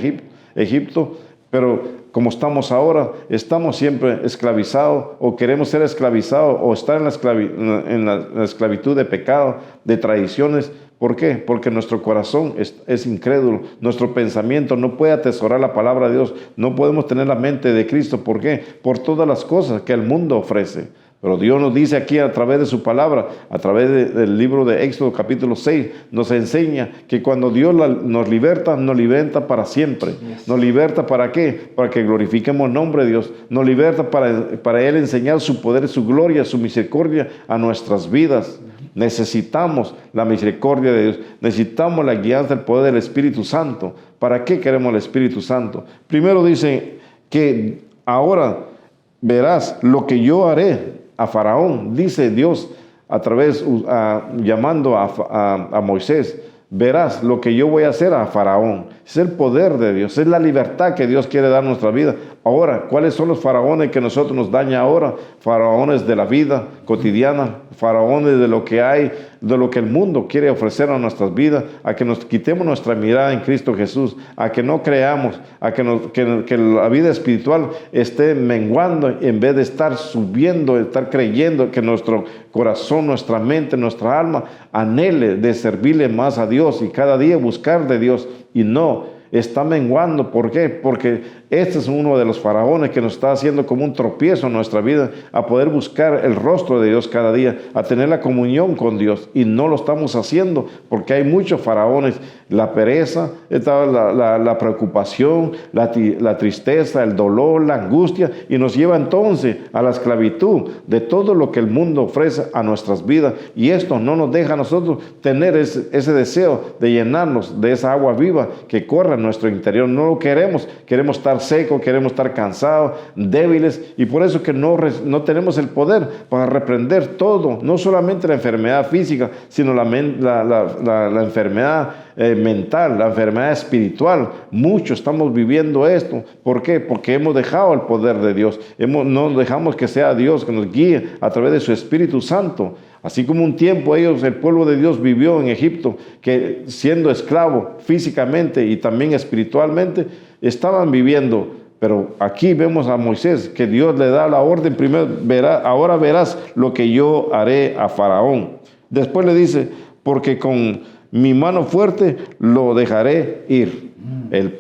Egipto. Pero como estamos ahora, estamos siempre esclavizados o queremos ser esclavizados o estar en la esclavitud de pecado, de tradiciones. ¿Por qué? Porque nuestro corazón es incrédulo, nuestro pensamiento no puede atesorar la palabra de Dios, no podemos tener la mente de Cristo. ¿Por qué? Por todas las cosas que el mundo ofrece. Pero Dios nos dice aquí a través de su palabra, a través del libro de Éxodo capítulo 6, nos enseña que cuando Dios nos liberta para siempre. Nos liberta ¿para qué? Para que glorifiquemos el nombre de Dios. Nos liberta para Él enseñar su poder, su gloria, su misericordia a nuestras vidas. Necesitamos la misericordia de Dios. Necesitamos la guianza del poder del Espíritu Santo. ¿Para qué queremos el Espíritu Santo? Primero dice que ahora verás lo que yo haré a Faraón, dice Dios a través, llamando a Moisés. Verás lo que yo voy a hacer a Faraón. Es el poder de Dios, es la libertad que Dios quiere dar a nuestra vida. Ahora, ¿cuáles son los faraones que nosotros nos daña ahora? Faraones de la vida cotidiana, faraones de lo que hay, de lo que el mundo quiere ofrecer a nuestras vidas, a que nos quitemos nuestra mirada en Cristo Jesús, a que no creamos, a que la vida espiritual esté menguando en vez de estar subiendo, estar creyendo, que nuestro corazón, nuestra mente, nuestra alma anhele de servirle más a Dios y cada día buscar de Dios, y no está menguando. ¿Por qué? Porque Este es uno de los faraones que nos está haciendo como un tropiezo en nuestra vida, a poder buscar el rostro de Dios cada día, a tener la comunión con Dios, y no lo estamos haciendo porque hay muchos faraones. La pereza, la preocupación, la tristeza, el dolor, la angustia, y nos lleva entonces a la esclavitud de todo lo que el mundo ofrece a nuestras vidas, y esto no nos deja a nosotros tener ese deseo de llenarnos de esa agua viva que corre en nuestro interior. No lo queremos estar secos, queremos estar cansados, débiles, y por eso que no tenemos el poder para reprender todo, no solamente la enfermedad física, sino la enfermedad mental, la enfermedad espiritual. Muchos estamos viviendo esto. ¿Por qué? Porque hemos dejado el poder de Dios. No dejamos que sea Dios que nos guíe a través de su Espíritu Santo. Así como un tiempo el pueblo de Dios vivió en Egipto, que siendo esclavo físicamente y también espiritualmente, estaban viviendo. Pero aquí vemos a Moisés, que Dios le da la orden primero: ahora verás lo que yo haré a Faraón. Después le dice: porque con mi mano fuerte lo dejaré ir.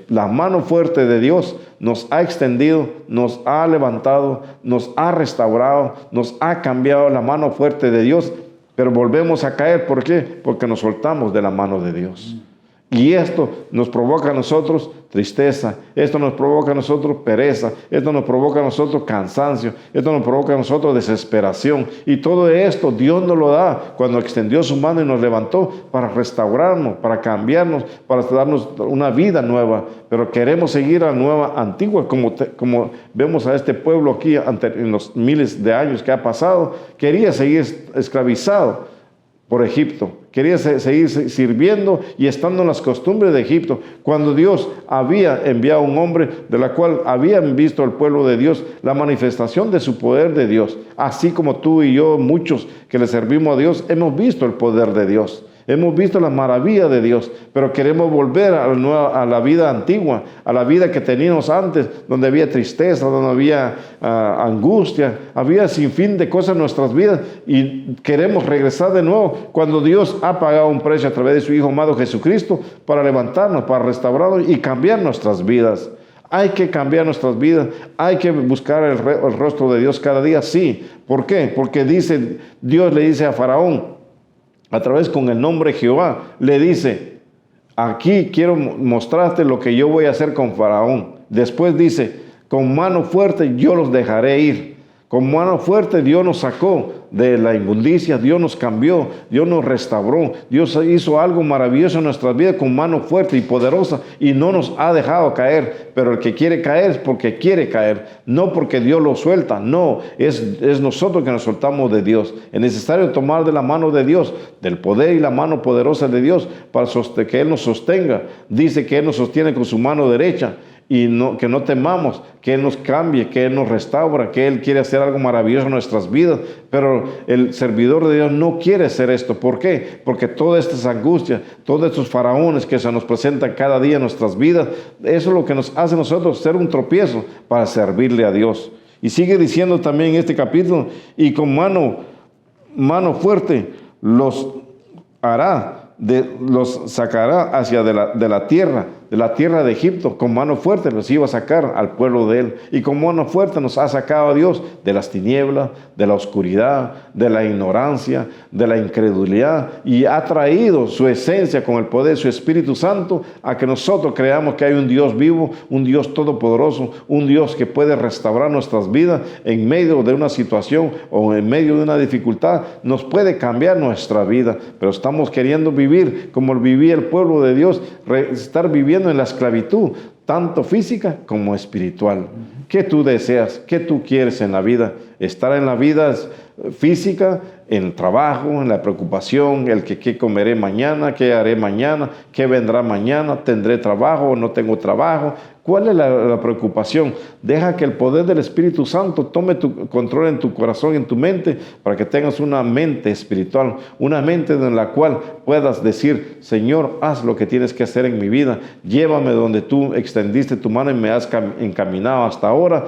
La mano fuerte de Dios nos ha extendido, nos ha levantado, nos ha restaurado, nos ha cambiado. La mano fuerte de Dios, pero volvemos a caer. ¿Por qué? Porque nos soltamos de la mano de Dios. Y esto nos provoca a nosotros tristeza, esto nos provoca a nosotros pereza, esto nos provoca a nosotros cansancio, esto nos provoca a nosotros desesperación. Y todo esto Dios nos lo da cuando extendió su mano y nos levantó para restaurarnos, para cambiarnos, para darnos una vida nueva. Pero queremos seguir a la nueva antigua, como vemos a este pueblo aquí en los miles de años que ha pasado. Quería seguir esclavizado por Egipto, quería seguir sirviendo y estando en las costumbres de Egipto, cuando Dios había enviado a un hombre de la cual habían visto el pueblo de Dios la manifestación de su poder de Dios. Así como tú y yo, muchos que le servimos a Dios, hemos visto el poder de Dios. Hemos visto la maravilla de Dios, pero queremos volver a la vida antigua, a la vida que teníamos antes, donde había tristeza, donde había angustia, había sin fin de cosas en nuestras vidas, y queremos regresar de nuevo cuando Dios ha pagado un precio a través de su Hijo amado Jesucristo para levantarnos, para restaurarnos y cambiar nuestras vidas. Hay que cambiar nuestras vidas, hay que buscar el rostro de Dios cada día, sí. ¿Por qué? Porque Dios le dice a Faraón, a través con el nombre Jehová, le dice: aquí quiero mostrarte lo que yo voy a hacer con Faraón. Después dice: con mano fuerte yo los dejaré ir. Con mano fuerte Dios nos sacó de la inmundicia, Dios nos cambió, Dios nos restauró, Dios hizo algo maravilloso en nuestras vidas con mano fuerte y poderosa, y no nos ha dejado caer. Pero el que quiere caer es porque quiere caer, no porque Dios lo suelta. No, es nosotros que nos soltamos de Dios. Es necesario tomar de la mano de Dios, del poder y la mano poderosa de Dios, para que Él nos sostenga. Dice que Él nos sostiene con su mano derecha. Y que no temamos, que Él nos cambie, que Él nos restaura, que Él quiere hacer algo maravilloso en nuestras vidas. Pero el servidor de Dios no quiere hacer esto. ¿Por qué? Porque todas estas angustias, todos estos faraones que se nos presentan cada día en nuestras vidas, eso es lo que nos hace a nosotros ser un tropiezo para servirle a Dios. Y sigue diciendo también en este capítulo: y con mano fuerte los hará, los sacará hacia de la tierra de Egipto. Con mano fuerte los iba a sacar al pueblo de Él. Y con mano fuerte nos ha sacado a Dios de las tinieblas, de la oscuridad, de la ignorancia, de la incredulidad, y ha traído su esencia con el poder de su Espíritu Santo a que nosotros creamos que hay un Dios vivo, un Dios todopoderoso, un Dios que puede restaurar nuestras vidas en medio de una situación o en medio de una dificultad. Nos puede cambiar nuestra vida, pero estamos queriendo vivir como vivía el pueblo de Dios, estar viviendo en la esclavitud, tanto física como espiritual. ¿Qué tú deseas? ¿Qué tú quieres en la vida? Estar en la vida física, en el trabajo, en la preocupación, el que qué comeré mañana, qué haré mañana, qué vendrá mañana, tendré trabajo o no tengo trabajo. ¿Cuál es la preocupación? Deja que el poder del Espíritu Santo tome tu control en tu corazón y en tu mente, para que tengas una mente espiritual, una mente en la cual puedas decir: Señor, haz lo que tienes que hacer en mi vida, llévame donde tú extendiste tu mano y me has encaminado hasta ahora.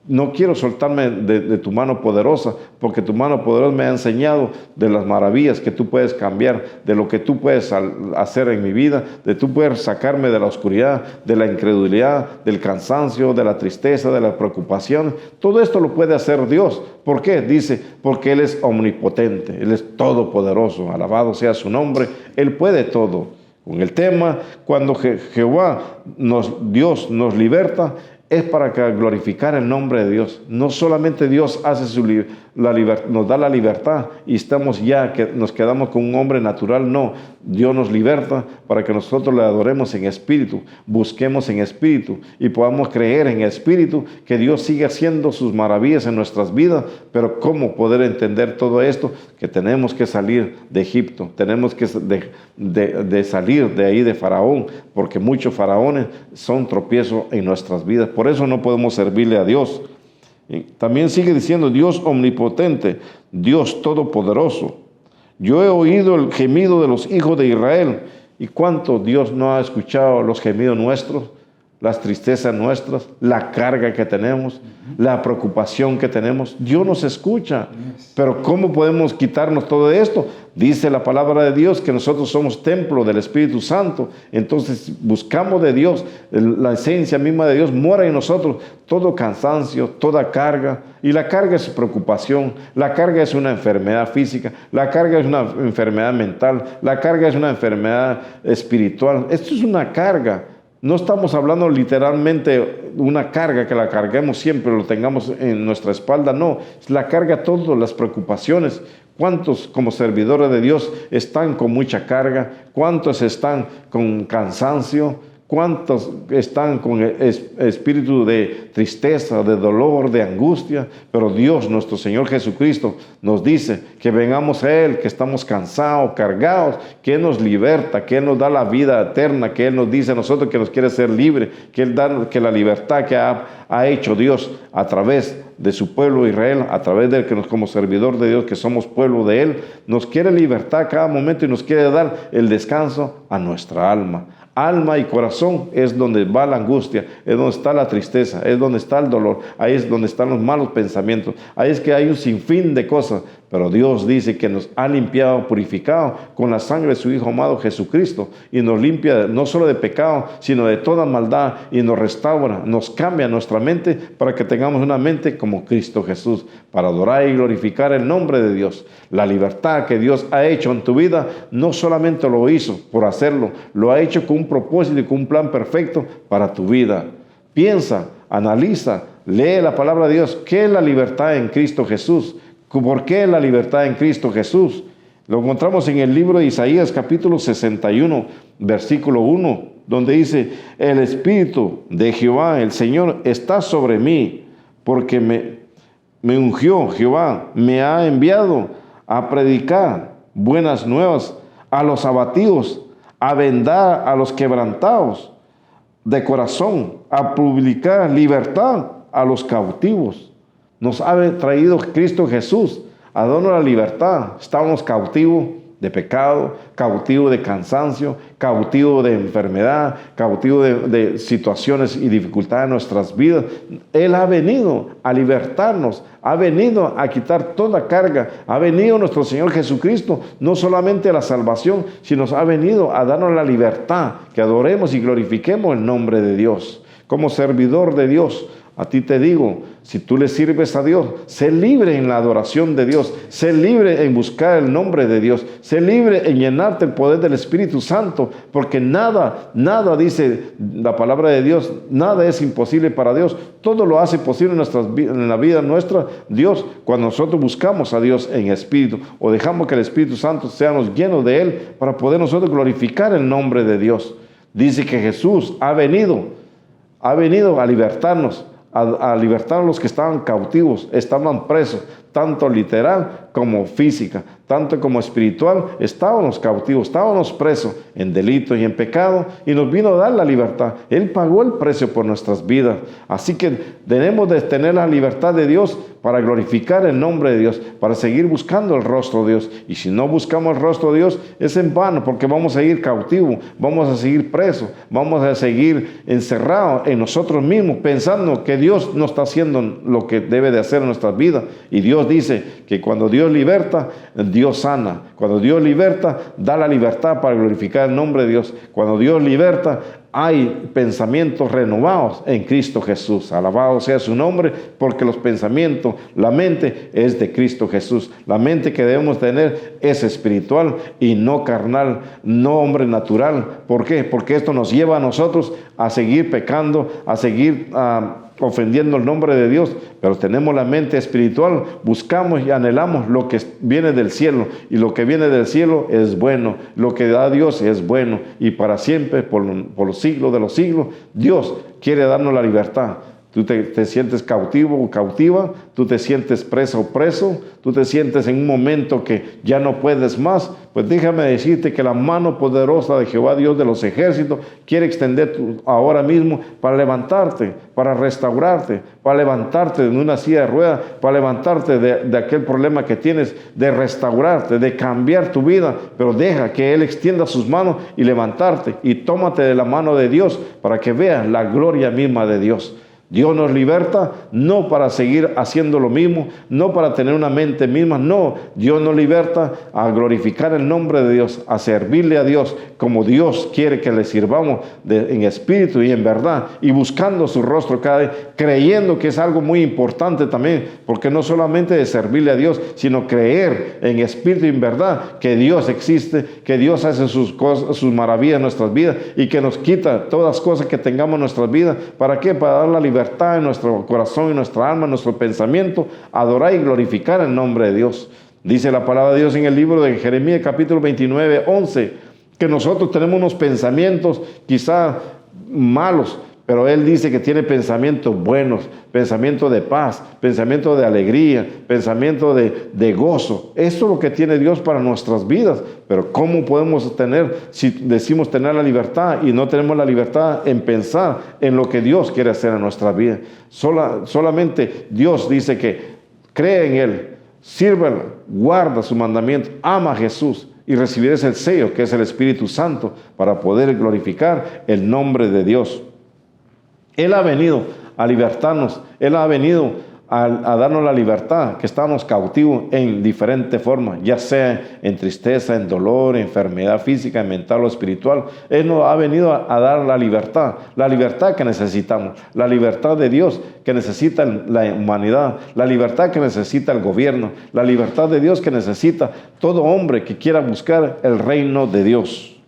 no quiero soltarme de tu mano poderosa, porque tu mano poderosa me ha enseñado de las maravillas que tú puedes cambiar, de lo que tú puedes hacer en mi vida, de tú puedes sacarme de la oscuridad, de la incredulidad, del cansancio, de la tristeza, de la preocupación. Todo esto lo puede hacer Dios. ¿Por qué? Dice, porque Él es omnipotente, Él es todopoderoso, alabado sea su nombre, Él puede todo. Con el tema, cuando Jehová, Dios nos liberta, es para glorificar el nombre de Dios. No solamente Dios hace nos da la libertad y estamos ya, que nos quedamos con un hombre natural, no. Dios nos liberta para que nosotros le adoremos en espíritu, busquemos en espíritu y podamos creer en espíritu que Dios sigue haciendo sus maravillas en nuestras vidas. Pero ¿cómo poder entender todo esto? Que tenemos que salir de Egipto, tenemos que salir de ahí de Faraón, porque muchos faraones son tropiezos en nuestras vidas. Por eso no podemos servirle a Dios. Y también sigue diciendo, Dios omnipotente, Dios todopoderoso. Yo he oído el gemido de los hijos de Israel. ¿Y cuánto Dios no ha escuchado los gemidos nuestros? Las tristezas nuestras, la carga que tenemos, la preocupación que tenemos. Dios nos escucha. Pero ¿cómo podemos quitarnos todo esto? Dice la palabra de Dios que nosotros somos templo del Espíritu Santo. Entonces buscamos de Dios, la esencia misma de Dios mora en nosotros. Todo cansancio, toda carga. Y la carga es preocupación. La carga es una enfermedad física. La carga es una enfermedad mental. La carga es una enfermedad espiritual. Esto es una carga. No estamos hablando literalmente de una carga que la carguemos siempre, lo tengamos en nuestra espalda, no. Es la carga todas las preocupaciones. ¿Cuántos como servidores de Dios están con mucha carga? ¿Cuántos están con cansancio? ¿Cuántos están con espíritu de tristeza, de dolor, de angustia? Pero Dios, nuestro Señor Jesucristo, nos dice que vengamos a Él, que estamos cansados, cargados, que Él nos liberta, que Él nos da la vida eterna, que Él nos dice a nosotros que nos quiere ser libre, que Él da que la libertad que ha hecho Dios a través de su pueblo Israel, a través de Él, que nos, como servidor de Dios, que somos pueblo de Él, nos quiere libertar cada momento y nos quiere dar el descanso a nuestra alma. Alma y corazón es donde va la angustia, es donde está la tristeza, es donde está el dolor, ahí es donde están los malos pensamientos, ahí es que hay un sinfín de cosas. Pero Dios dice que nos ha limpiado, purificado con la sangre de su Hijo amado Jesucristo, y nos limpia no solo de pecado, sino de toda maldad, y nos restaura, nos cambia nuestra mente para que tengamos una mente como Cristo Jesús, para adorar y glorificar el nombre de Dios. La libertad que Dios ha hecho en tu vida, no solamente lo hizo por hacerlo, lo ha hecho con un propósito y con un plan perfecto para tu vida. Piensa, analiza, lee la palabra de Dios. ¿Qué es la libertad en Cristo Jesús? ¿Por qué la libertad en Cristo Jesús? Lo encontramos en el libro de Isaías, capítulo 61, versículo 1, donde dice, el Espíritu de Jehová, el Señor, está sobre mí, porque me ungió Jehová, me ha enviado a predicar buenas nuevas a los abatidos, a vendar a los quebrantados de corazón, a publicar libertad a los cautivos. Nos ha traído Cristo Jesús a darnos la libertad. Estábamos cautivos de pecado, cautivos de cansancio, cautivos de enfermedad, cautivos de situaciones y dificultades en nuestras vidas. Él ha venido a libertarnos, ha venido a quitar toda carga, ha venido nuestro Señor Jesucristo, no solamente a la salvación, sino ha venido a darnos la libertad, que adoremos y glorifiquemos el nombre de Dios. Como servidor de Dios, a ti te digo, si tú le sirves a Dios, sé libre en la adoración de Dios, sé libre en buscar el nombre de Dios, sé libre en llenarte el poder del Espíritu Santo, porque nada, dice la palabra de Dios, nada es imposible para Dios, todo lo hace posible en la vida nuestra, Dios, cuando nosotros buscamos a Dios en espíritu, o dejamos que el Espíritu Santo seamos llenos de Él, para poder nosotros glorificar el nombre de Dios. Dice que Jesús ha venido a libertarnos, a libertar a los que estaban cautivos, estaban presos. tanto literal como física, tanto como espiritual. Estábamos cautivos, estábamos presos en delitos y en pecado, y nos vino a dar la libertad. Él pagó el precio por nuestras vidas. Así que tenemos de tener la libertad de Dios para glorificar el nombre de Dios, para seguir buscando el rostro de Dios. Y si no buscamos el rostro de Dios, es en vano, porque vamos a seguir cautivos, vamos a seguir presos, vamos a seguir encerrados en nosotros mismos, pensando que Dios no está haciendo lo que debe de hacer en nuestras vidas. Y Dios dice que cuando Dios liberta, Dios sana. Cuando Dios liberta, da la libertad para glorificar el nombre de Dios. Cuando Dios liberta, hay pensamientos renovados en Cristo Jesús. Alabado sea su nombre, porque los pensamientos, la mente es de Cristo Jesús. La mente que debemos tener es espiritual y no carnal, no hombre natural. ¿Por qué? Porque esto nos lleva a nosotros a seguir pecando, a seguir ofendiendo el nombre de Dios. Pero tenemos la mente espiritual, buscamos y anhelamos lo que viene del cielo, y lo que viene del cielo es bueno, lo que da Dios es bueno, y para siempre, por los siglos de los siglos, Dios quiere darnos la libertad. Tú te sientes cautivo o cautiva, tú te sientes preso o preso, tú te sientes en un momento que ya no puedes más. Pues déjame decirte que la mano poderosa de Jehová Dios de los ejércitos quiere extender ahora mismo para levantarte, para restaurarte, para levantarte de una silla de ruedas, para levantarte de aquel problema que tienes, de restaurarte, de cambiar tu vida. Pero deja que Él extienda sus manos y levantarte, y tómate de la mano de Dios para que veas la gloria misma de Dios. Dios nos liberta no para seguir haciendo lo mismo, no para tener una mente misma, no. Dios nos liberta a glorificar el nombre de Dios, a servirle a Dios como Dios quiere que le sirvamos, en espíritu y en verdad, y buscando su rostro cada día, creyendo que es algo muy importante también, porque no solamente de servirle a Dios, sino creer en espíritu y en verdad que Dios existe, que Dios hace sus cosas, sus maravillas en nuestras vidas, y que nos quita todas las cosas que tengamos en nuestras vidas. ¿Para qué? Para dar la libertad en nuestro corazón, en nuestra alma, en nuestro pensamiento, adorar y glorificar el nombre de Dios. Dice la palabra de Dios en el libro de Jeremías capítulo 29, 11, que nosotros tenemos unos pensamientos quizá malos, pero Él dice que tiene pensamientos buenos, pensamientos de paz, pensamientos de alegría, pensamientos de gozo. Eso es lo que tiene Dios para nuestras vidas. Pero ¿cómo podemos tener, si decimos tener la libertad y no tenemos la libertad en pensar en lo que Dios quiere hacer en nuestra vida? Solamente Dios dice que cree en Él, sírvelo, guarda su mandamiento, ama a Jesús, y recibirás el sello que es el Espíritu Santo para poder glorificar el nombre de Dios. Él ha venido a libertarnos, Él ha venido a darnos la libertad, que estamos cautivos en diferentes formas, ya sea en tristeza, en dolor, en enfermedad física, mental o espiritual. Él nos ha venido a dar la libertad que necesitamos, la libertad de Dios que necesita la humanidad, la libertad que necesita el gobierno, la libertad de Dios que necesita todo hombre que quiera buscar el reino de Dios.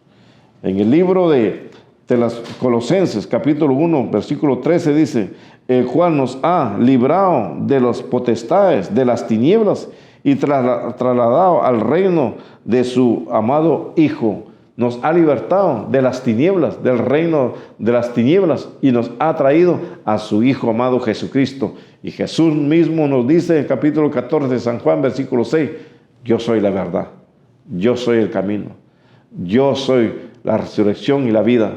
En el libro de las Colosenses, capítulo 1, versículo 13, dice: el cual nos ha librado de las potestades, de las tinieblas, y trasladado al reino de su amado Hijo. Nos ha libertado de las tinieblas, del reino de las tinieblas, y nos ha traído a su Hijo amado Jesucristo. Y Jesús mismo nos dice en el capítulo 14 de San Juan, versículo 6, yo soy la verdad, yo soy el camino, yo soy la resurrección y la vida,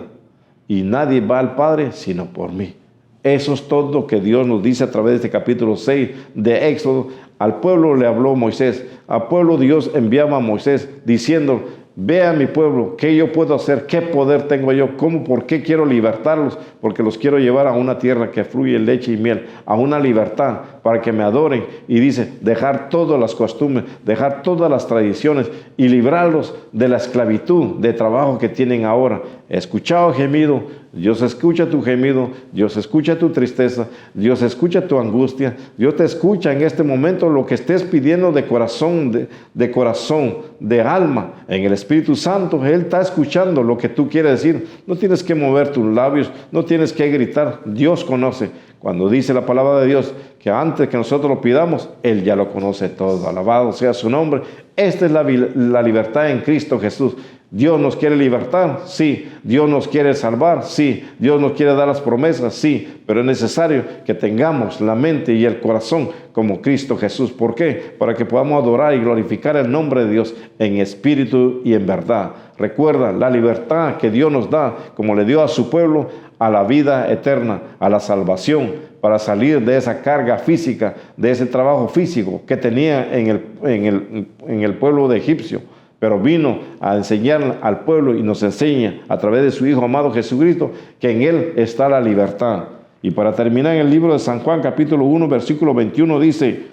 y nadie va al Padre sino por mí. Eso es todo lo que Dios nos dice a través de este capítulo 6 de Éxodo. Al pueblo le habló Moisés, al pueblo Dios enviaba a Moisés diciendo: ve a mi pueblo, ¿qué yo puedo hacer? ¿Qué poder tengo yo? ¿Cómo? ¿Por qué quiero libertarlos? Porque los quiero llevar a una tierra que fluye leche y miel, a una libertad para que me adoren. Y dice, dejar todas las costumbres, dejar todas las tradiciones y librarlos de la esclavitud de trabajo que tienen ahora. He escuchado gemido, Dios escucha tu gemido, Dios escucha tu tristeza, Dios escucha tu angustia, Dios te escucha en este momento lo que estés pidiendo de corazón, de corazón, de alma, en el Espíritu Santo. Él está escuchando lo que tú quieres decir. No tienes que mover tus labios, no tienes que gritar. Dios conoce. Cuando dice la palabra de Dios que antes que nosotros lo pidamos, Él ya lo conoce todo. Alabado sea su nombre. Esta es la libertad en Cristo Jesús. Dios nos quiere libertar, sí. Dios nos quiere salvar, sí. Dios nos quiere dar las promesas, sí. Pero es necesario que tengamos la mente y el corazón como Cristo Jesús. ¿Por qué? Para que podamos adorar y glorificar el nombre de Dios en espíritu y en verdad. Recuerda la libertad que Dios nos da, como le dio a su pueblo, a la vida eterna, a la salvación, para salir de esa carga física, de ese trabajo físico que tenía en el pueblo de egipcio. Pero vino a enseñar al pueblo y nos enseña a través de su Hijo amado Jesucristo que en Él está la libertad. Y para terminar, en el libro de San Juan, capítulo 1, versículo 21, dice: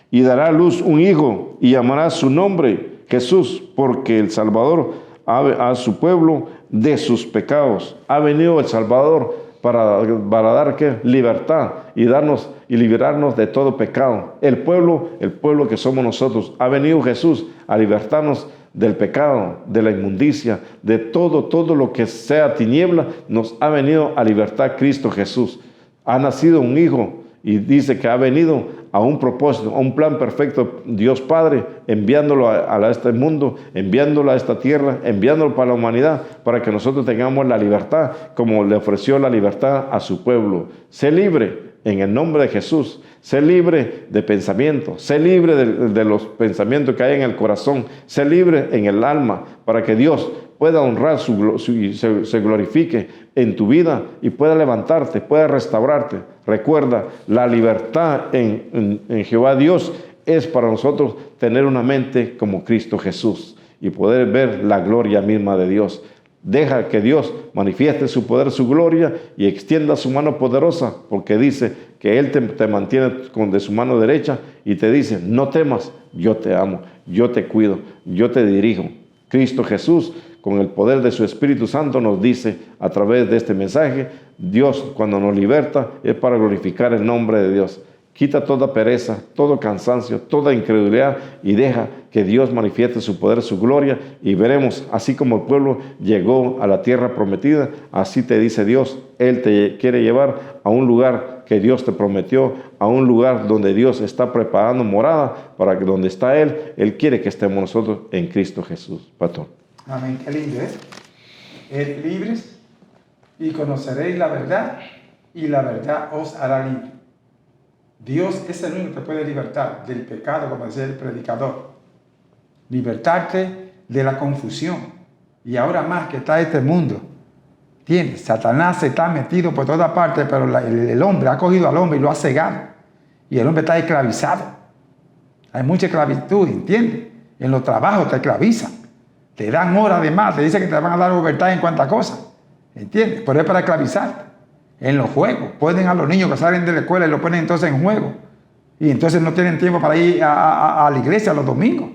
y dará a luz un hijo y llamará su nombre Jesús, porque el Salvador a su pueblo de sus pecados. Ha venido el Salvador para dar ¿qué? Libertad y darnos y liberarnos de todo pecado. El pueblo que somos nosotros. Ha venido Jesús a libertarnos del pecado, de la inmundicia, de todo lo que sea tiniebla. Nos ha venido a libertar Cristo Jesús. Ha nacido un hijo y dice que ha venido a un propósito, a un plan perfecto, Dios Padre, enviándolo a este mundo, enviándolo a esta tierra, enviándolo para la humanidad, para que nosotros tengamos la libertad, como le ofreció la libertad a su pueblo. Sé libre en el nombre de Jesús, sé libre de pensamientos, sé libre de los pensamientos que hay en el corazón, sé libre en el alma, para que Dios pueda honrar y se glorifique en tu vida y pueda levantarte, pueda restaurarte. Recuerda, la libertad en Jehová Dios es para nosotros tener una mente como Cristo Jesús y poder ver la gloria misma de Dios. Deja que Dios manifieste su poder, su gloria y extienda su mano poderosa, porque dice que Él te mantiene de su mano derecha y te dice: no temas, yo te amo, yo te cuido, yo te dirijo. Cristo Jesús, con el poder de su Espíritu Santo, nos dice a través de este mensaje: Dios, cuando nos liberta, es para glorificar el nombre de Dios. Quita toda pereza, todo cansancio, toda incredulidad y deja que Dios manifieste su poder, su gloria, y veremos, así como el pueblo llegó a la tierra prometida, así te dice Dios. Él te quiere llevar a un lugar que Dios te prometió, a un lugar donde Dios está preparando morada, para que donde está Él quiere que estemos nosotros en Cristo Jesús. Pastor. Amén, qué lindo, ¿eh? Libres y conoceréis la verdad, y la verdad os hará libre. Dios es el único que puede libertar del pecado, como decía el predicador. Libertarte de la confusión. Y ahora más que está este mundo. ¿Entiendes? Satanás se está metido por toda parte, pero el hombre ha cogido al hombre y lo ha cegado. Y el hombre está esclavizado. Hay mucha esclavitud, ¿entiendes? En los trabajos te esclavizan. Te dan horas de más, te dicen que te van a dar libertad en cuantas cosas. ¿Entiendes? Pero es para esclavizarte. En los juegos, ponen a los niños que salen de la escuela y lo ponen entonces en juego. Y entonces no tienen tiempo para ir a la iglesia los domingos,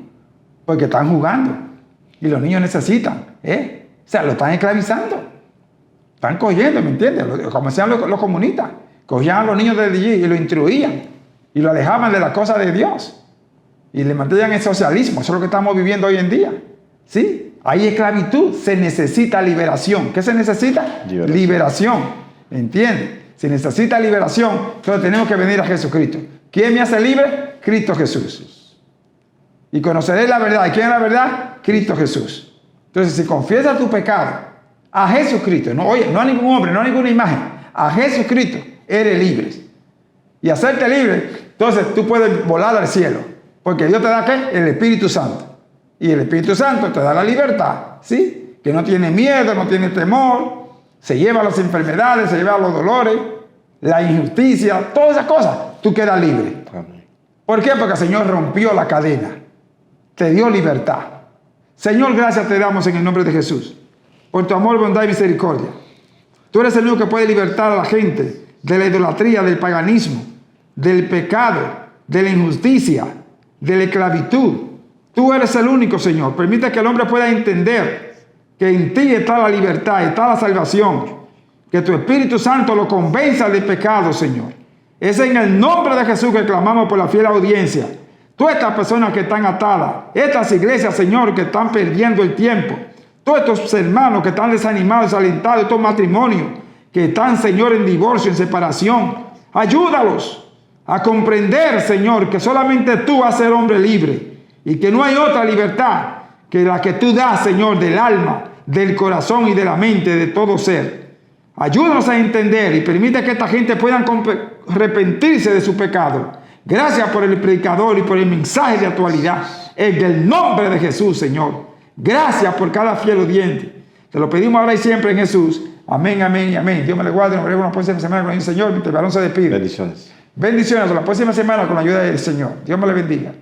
porque están jugando. Y los niños necesitan, O sea, lo están esclavizando. Están cogiendo, ¿me entiendes? Como hacían los comunistas. Cogían a los niños de allí y lo instruían. Y lo alejaban de las cosas de Dios. Y le mantenían el socialismo. Eso es lo que estamos viviendo hoy en día. ¿Sí? Hay esclavitud. Se necesita liberación. ¿Qué se necesita? Liberación. ¿Entiendes? Si necesita liberación, entonces tenemos que venir a Jesucristo. ¿Quién me hace libre? Cristo Jesús. Y conoceréis la verdad. ¿Y quién es la verdad? Cristo Jesús. Entonces, si confiesas tu pecado a Jesucristo, no a ningún hombre, no a ninguna imagen, a Jesucristo, eres libre. Y hacerte libre, entonces tú puedes volar al cielo. Porque Dios te da ¿qué? El Espíritu Santo. Y el Espíritu Santo te da la libertad, ¿sí? Que no tiene miedo, no tiene temor. Se lleva las enfermedades, se lleva los dolores, la injusticia, todas esas cosas. Tú quedas libre. Amén. ¿Por qué? Porque el Señor rompió la cadena. Te dio libertad. Señor, gracias te damos en el nombre de Jesús. Por tu amor, bondad y misericordia. Tú eres el único que puede libertar a la gente de la idolatría, del paganismo, del pecado, de la injusticia, de la esclavitud. Tú eres el único, Señor. Permite que el hombre pueda entender que en ti está la libertad, está la salvación. Que tu Espíritu Santo lo convenza de pecado, Señor. Es en el nombre de Jesús que clamamos por la fiel audiencia. Todas estas personas que están atadas, estas iglesias, Señor, que están perdiendo el tiempo. Todos estos hermanos que están desanimados, desalentados, estos matrimonios que están, Señor, en divorcio, en separación. Ayúdalos a comprender, Señor, que solamente tú vas a ser hombre libre y que no hay otra libertad que la que tú das, Señor, del alma, del corazón y de la mente de todo ser. Ayúdanos a entender y permite que esta gente puedan arrepentirse de su pecado. Gracias por el predicador y por el mensaje de actualidad. En el nombre de Jesús, Señor. Gracias por cada fiel oyente. Te lo pedimos ahora y siempre en Jesús. Amén, amén y amén. Dios me le guarde. Nos veremos la próxima semana con el Señor. Mientras el varón se despide. Bendiciones. Bendiciones. Hasta la próxima semana con la ayuda del Señor. Dios me le bendiga.